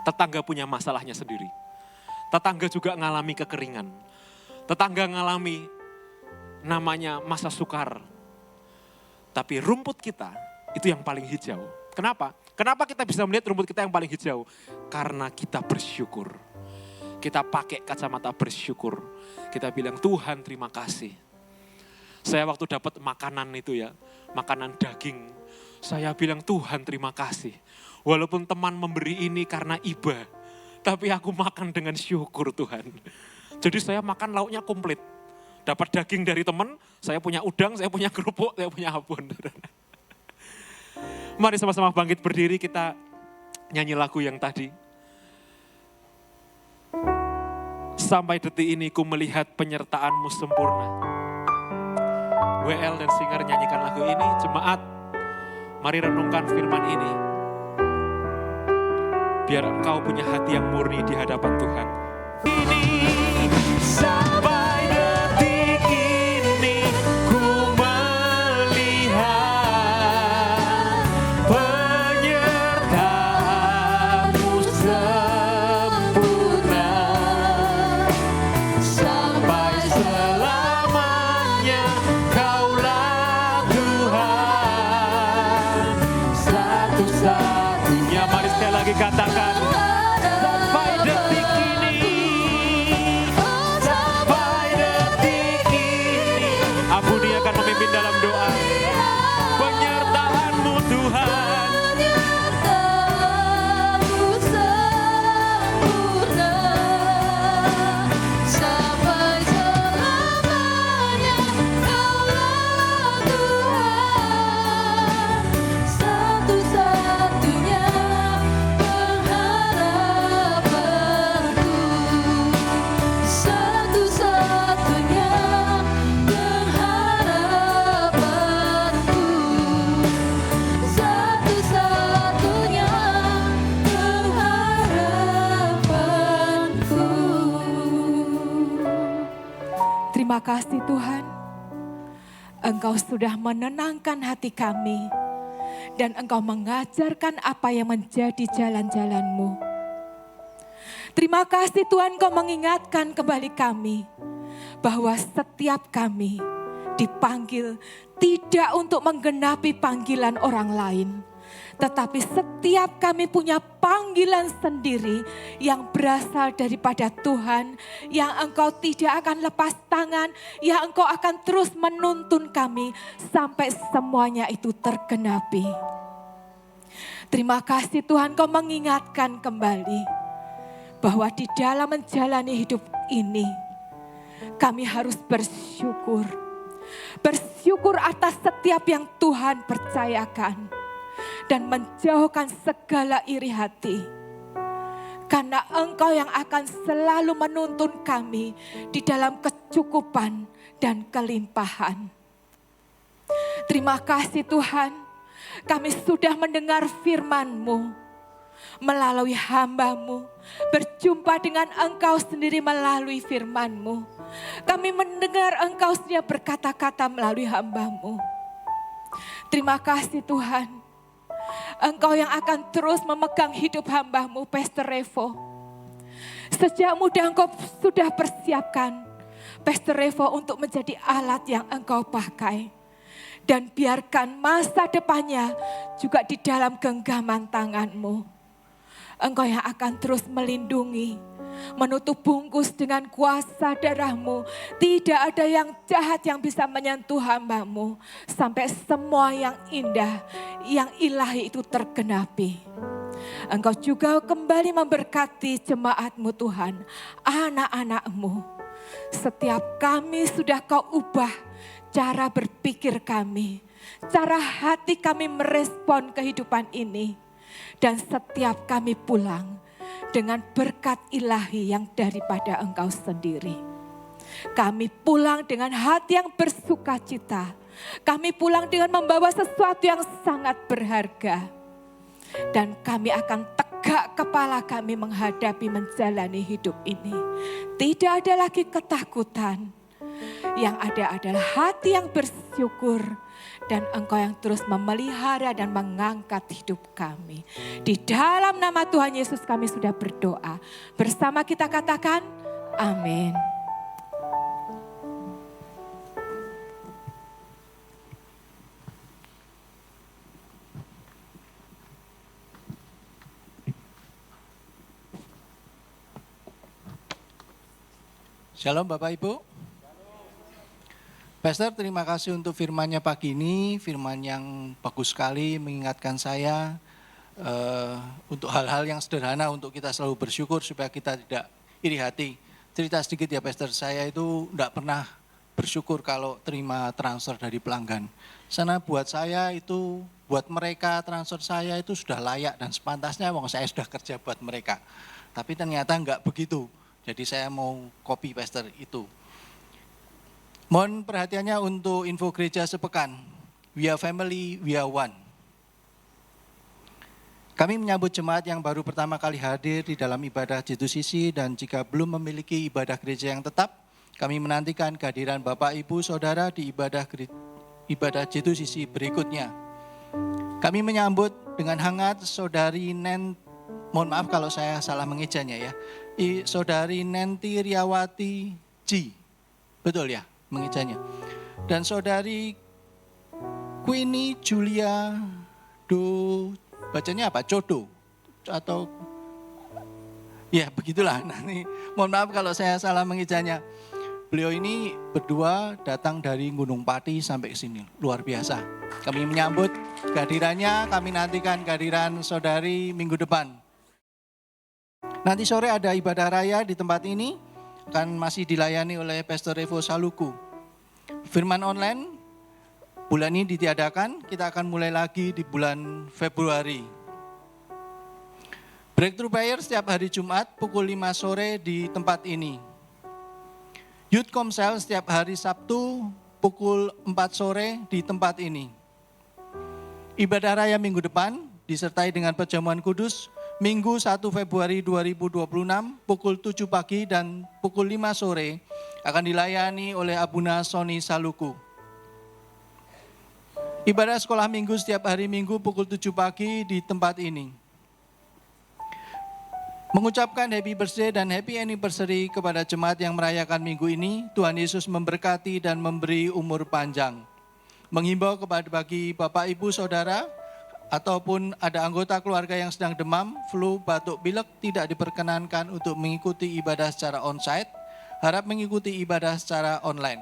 Tetangga punya masalahnya sendiri. Tetangga juga ngalami kekeringan. Tetangga ngalami namanya masa sukar. Tapi rumput kita itu yang paling hijau. Kenapa? Kenapa kita bisa melihat rumput kita yang paling hijau? Karena kita bersyukur. Kita pakai kacamata bersyukur. Kita bilang Tuhan terima kasih. Saya waktu dapat makanan itu ya, makanan daging. Saya bilang Tuhan terima kasih. Walaupun teman memberi ini karena iba, tapi aku makan dengan syukur Tuhan. Jadi saya makan lauknya komplit. dapat daging dari teman, saya punya udang, saya punya kerupuk, saya punya abon. Mari sama-sama bangkit berdiri, kita nyanyi lagu yang tadi. Sampai detik ini ku melihat penyertaan-Mu sempurna. WL dan singer nyanyikan lagu ini, jemaat mari renungkan firman ini. Biar engkau punya hati yang murni di hadapan Tuhan. Ini sampai detik ini ku melihat penyertaan-Mu sempurna. Sampai selamanya Kaulah Tuhan satu-satunya. Mari sekali lagi katakan. Sampai detik ini, sampai detik ini, Ampuni akan memimpin dalam doa. Penyertaan-Mu Tuhan, Penyertaan-Mu sempurna. Sampai selamanya Kaulah Tuhan, satu-satunya pengharapanku, satu-satunya pengharapanku, satu-satunya pengharapanku. Terima kasih Tuhan, Engkau sudah menenangkan hati kami dan Engkau mengajarkan apa yang menjadi jalan-jalan-Mu. Terima kasih Tuhan, Engkau mengingatkan kembali kami bahwa setiap kami dipanggil tidak untuk menggenapi panggilan orang lain, tetapi setiap kami punya panggilan sendiri yang berasal daripada Tuhan, yang Engkau tidak akan lepas tangan, yang Engkau akan terus menuntun kami sampai semuanya itu tergenapi. Terima kasih Tuhan, Kau mengingatkan kembali bahwa di dalam menjalani hidup ini kami harus bersyukur. Bersyukur atas setiap yang Tuhan percayakan dan menjauhkan segala iri hati. Karena Engkau yang akan selalu menuntun kami di dalam kecukupan dan kelimpahan. Terima kasih Tuhan, kami sudah mendengar firman-Mu melalui hamba-Mu, berjumpa dengan Engkau sendiri melalui firman-Mu. Kami mendengar Engkau sendiri berkata-kata melalui hamba-Mu. Terima kasih Tuhan, Engkau yang akan terus memegang hidup hamba-Mu, Pastor Revo. Sejak muda Engkau sudah persiapkan Pastor Revo untuk menjadi alat yang Engkau pakai. Dan biarkan masa depannya juga di dalam genggaman tangan-Mu. Engkau yang akan terus melindungi, menutup bungkus dengan kuasa darah-Mu. Tidak ada yang jahat yang bisa menyentuh hamba-Mu. Sampai semua yang indah, yang ilahi itu tergenapi. Engkau juga kembali memberkati jemaat-Mu Tuhan, anak-anak-Mu. Setiap kami sudah Kau ubah cara berpikir kami, cara hati kami merespon kehidupan ini. Dan setiap kami pulang dengan berkat ilahi yang daripada Engkau sendiri. Kami pulang dengan hati yang bersuka cita. Kami pulang dengan membawa sesuatu yang sangat berharga. Dan kami akan tegak kepala kami menghadapi menjalani hidup ini. Tidak ada lagi ketakutan. Yang ada adalah hati yang bersyukur. Dan Engkau yang terus memelihara dan mengangkat hidup kami. Di dalam nama Tuhan Yesus kami sudah berdoa. Bersama kita katakan, amin. Shalom Bapak Ibu. Pastor, terima kasih untuk firman-Nya pagi ini, firman yang bagus sekali mengingatkan saya untuk hal-hal yang sederhana untuk kita selalu bersyukur supaya kita tidak iri hati. Cerita sedikit ya Pastor, saya itu tidak pernah bersyukur kalau terima transfer dari pelanggan. Karena buat saya itu, buat mereka transfer saya itu sudah layak dan sepantasnya wong saya sudah kerja buat mereka. Tapi ternyata enggak begitu. Jadi saya mau copy paste itu. Mohon perhatiannya untuk info gereja sepekan. We are family, we are one. Kami menyambut jemaat yang baru pertama kali hadir di dalam ibadah J2CC dan jika belum memiliki ibadah gereja yang tetap, kami menantikan kehadiran Bapak, Ibu, Saudara di ibadah J2CC berikutnya. Kami menyambut dengan hangat Saudari mohon maaf kalau saya salah mengejanya ya, Saudari Nenti Riawati Ji, betul ya mengejanya. Dan Saudari Queenie Julia bacanya apa? Codo atau ya begitulah. Nanti mohon maaf kalau saya salah mengejanya. Beliau ini berdua datang dari Gunung Pati sampai ke sini, luar biasa. Kami menyambut kehadirannya, kami nantikan kehadiran saudari minggu depan. Nanti sore ada ibadah raya di tempat ini, akan masih dilayani oleh Pastor Revo Saluku. Firman online bulan ini ditiadakan, kita akan mulai lagi di bulan Februari. Breakthrough Prayer setiap hari Jumat pukul 5 sore di tempat ini. Youth Komsel setiap hari Sabtu pukul 4 sore di tempat ini. Ibadah raya minggu depan disertai dengan perjamuan kudus Minggu 1 Februari 2026 pukul 7 pagi dan pukul 5 sore akan dilayani oleh Abuna Sony Saluku. Ibadah sekolah minggu setiap hari Minggu pukul 7 pagi di tempat ini. Mengucapkan happy birthday dan happy anniversary kepada jemaat yang merayakan minggu ini. Tuhan Yesus memberkati dan memberi umur panjang. Menghimbau kepada bagi Bapak, Ibu, Saudara, ataupun ada anggota keluarga yang sedang demam, flu, batuk, pilek, tidak diperkenankan untuk mengikuti ibadah secara onsite. Harap mengikuti ibadah secara online.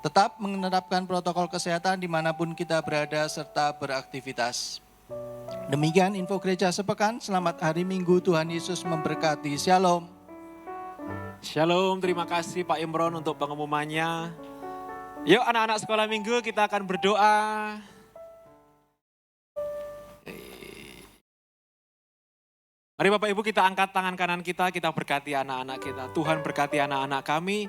Tetap menerapkan protokol kesehatan dimanapun kita berada serta beraktivitas. Demikian info gereja sepekan. Selamat hari Minggu, Tuhan Yesus memberkati. Shalom. Shalom, terima kasih Pak Imron untuk pengumumannya. Yuk anak-anak sekolah minggu kita akan berdoa. Mari Bapak Ibu kita angkat tangan kanan kita berkati anak-anak kita. Tuhan berkati anak-anak kami.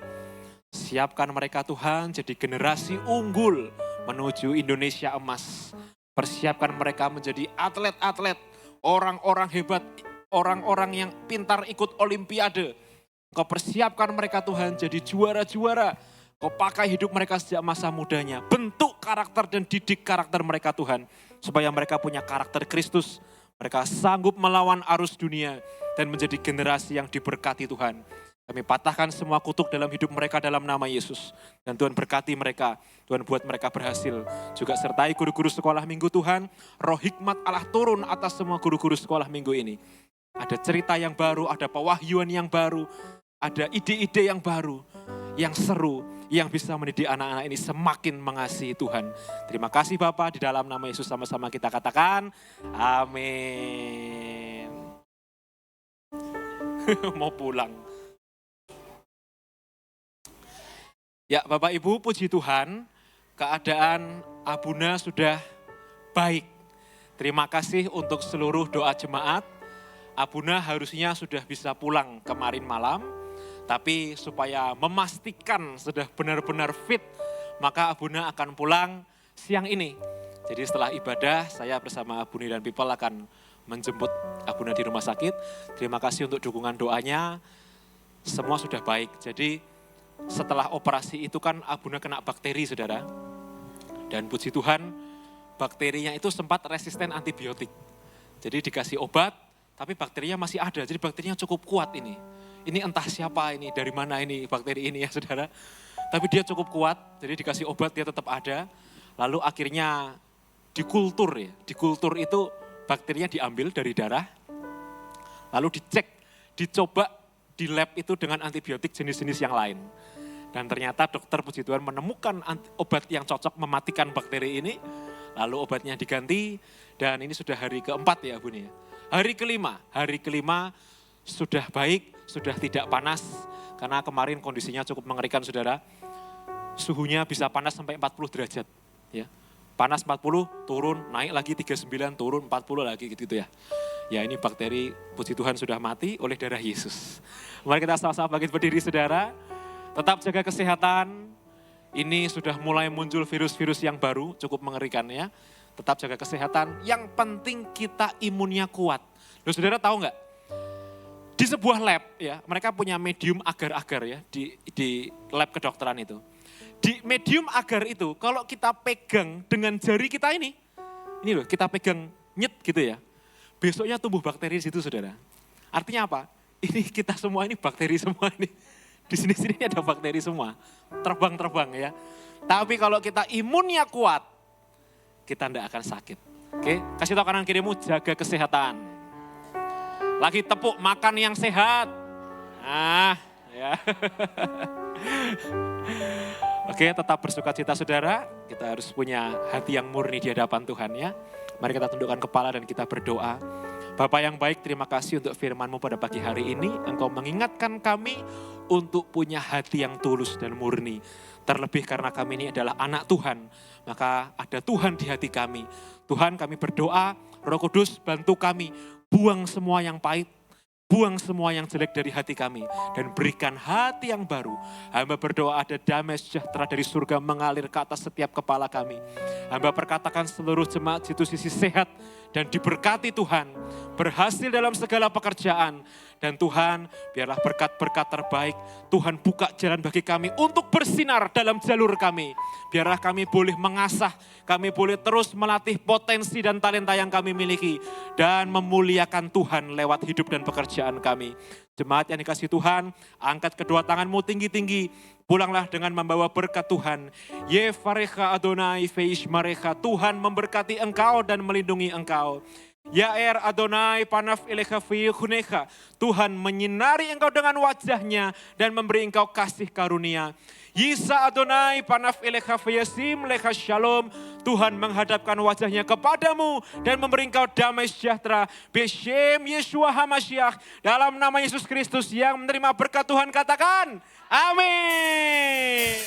Siapkan mereka Tuhan jadi generasi unggul menuju Indonesia emas. Persiapkan mereka menjadi atlet-atlet, orang-orang hebat, orang-orang yang pintar ikut olimpiade. Kau persiapkan mereka Tuhan jadi juara-juara. Kau pakai hidup mereka sejak masa mudanya. Bentuk karakter dan didik karakter mereka Tuhan. Supaya mereka punya karakter Kristus. Mereka sanggup melawan arus dunia dan menjadi generasi yang diberkati Tuhan. Kami patahkan semua kutuk dalam hidup mereka dalam nama Yesus. Dan Tuhan berkati mereka, Tuhan buat mereka berhasil. Juga sertai guru-guru sekolah minggu Tuhan, roh hikmat Allah turun atas semua guru-guru sekolah minggu ini. Ada cerita yang baru, ada pewahyuan yang baru, ada ide-ide yang baru, yang seru, yang bisa mendidik anak-anak ini semakin mengasihi Tuhan. Terima kasih Bapak, di dalam nama Yesus sama-sama kita katakan, amin. Mau pulang. Ya Bapak Ibu, puji Tuhan, keadaan Abuna sudah baik. Terima kasih untuk seluruh doa jemaat. Abuna harusnya sudah bisa pulang kemarin malam, tapi supaya memastikan sudah benar-benar fit, maka Abuna akan pulang siang ini. Jadi setelah ibadah, saya bersama Abuni dan People akan menjemput Abuna di rumah sakit. Terima kasih untuk dukungan doanya, semua sudah baik. Jadi setelah operasi itu kan Abuna kena bakteri saudara. Dan puji Tuhan bakterinya itu sempat resisten antibiotik. Jadi dikasih obat tapi bakterinya masih ada. Jadi bakterinya cukup kuat ini. Ini entah siapa ini, dari mana ini bakteri ini ya saudara. Tapi dia cukup kuat, jadi dikasih obat dia tetap ada. Lalu akhirnya dikultur ya. Dikultur itu bakterinya diambil dari darah. Lalu dicek, dicoba di lab itu dengan antibiotik jenis-jenis yang lain. Dan ternyata dokter puji Tuhan menemukan obat yang cocok mematikan bakteri ini. Lalu obatnya diganti dan ini sudah hari keempat ya Buni. Hari kelima sudah baik, sudah tidak panas. Karena kemarin kondisinya cukup mengerikan saudara. suhunya bisa panas sampai 40 derajat. Ya. Panas 40, turun, naik lagi 39, turun 40 lagi gitu ya. Ya ini bakteri, puji Tuhan sudah mati oleh darah Yesus. Mari kita sama-sama bangkit berdiri saudara. Tetap jaga kesehatan. Ini sudah mulai muncul virus-virus yang baru, cukup mengerikan ya. Tetap jaga kesehatan, yang penting kita imunnya kuat. Loh saudara tahu nggak? Di sebuah lab ya, mereka punya medium agar-agar ya, di lab kedokteran itu. Di medium agar itu, kalau kita pegang dengan jari kita ini loh, kita pegang nyet gitu ya, besoknya tumbuh bakteri di situ saudara. Artinya apa? Ini kita semua ini bakteri semua ini. Di sini ada bakteri semua, terbang-terbang ya. Tapi kalau kita imunnya kuat, kita tidak akan sakit. Oke, kasih tahu kanan kirimu, jaga kesehatan. Lagi tepuk, makan yang sehat. Ya. Oke, tetap bersuka cita saudara. Kita harus punya hati yang murni di hadapan Tuhan ya. Mari kita tundukkan kepala dan kita berdoa. Bapa yang baik, terima kasih untuk firman-Mu pada pagi hari ini. Engkau mengingatkan kami untuk punya hati yang tulus dan murni. Terlebih karena kami ini adalah anak Tuhan, maka ada Tuhan di hati kami. Tuhan, kami berdoa, Roh Kudus bantu kami, buang semua yang pahit, buang semua yang jelek dari hati kami, dan berikan hati yang baru. Hamba berdoa ada damai sejahtera dari surga mengalir ke atas setiap kepala kami. Hamba perkatakan seluruh jemaat situ sisi sehat dan diberkati Tuhan, berhasil dalam segala pekerjaan. Dan Tuhan, biarlah berkat-berkat terbaik, Tuhan buka jalan bagi kami untuk bersinar dalam jalur kami. Biarlah kami boleh mengasah, kami boleh terus melatih potensi dan talenta yang kami miliki. Dan memuliakan Tuhan lewat hidup dan pekerjaan kami. Jemaat yang dikasihi Tuhan, angkat kedua tanganmu tinggi-tinggi. Pulanglah dengan membawa berkat Tuhan. Yevarecha Adonai feish marecha. Tuhan memberkati engkau dan melindungi engkau. Yair Adonai panaf elecha fiyunecha. Tuhan menyinari engkau dengan wajahnya dan memberi engkau kasih karunia. Yisa Adonai panaf elecha fiyasim lecha shalom. Tuhan menghadapkan wajahnya kepadamu dan memberi engkau damai sejahtera. Beshem Yeshua HaMashiach. Dalam nama Yesus Kristus yang menerima berkat Tuhan katakan, amin.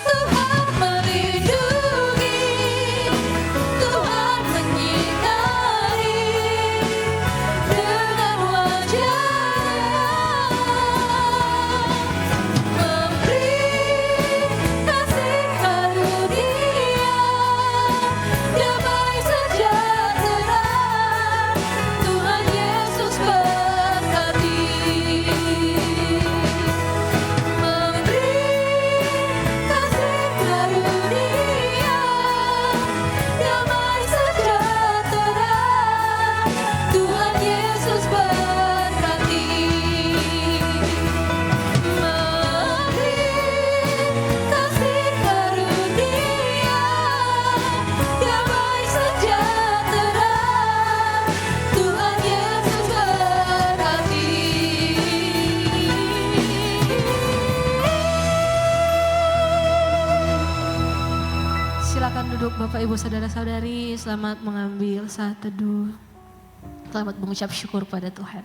Tuhan melindungi, Tuhan menyinari dengan wajah-Nya, memberi kasih karunia, damai sejahtera. Tuhan Yesus berkati. Silakan duduk Bapak Ibu Saudara-saudari, selamat mengambil saat teduh. Selamat mengucap syukur pada Tuhan.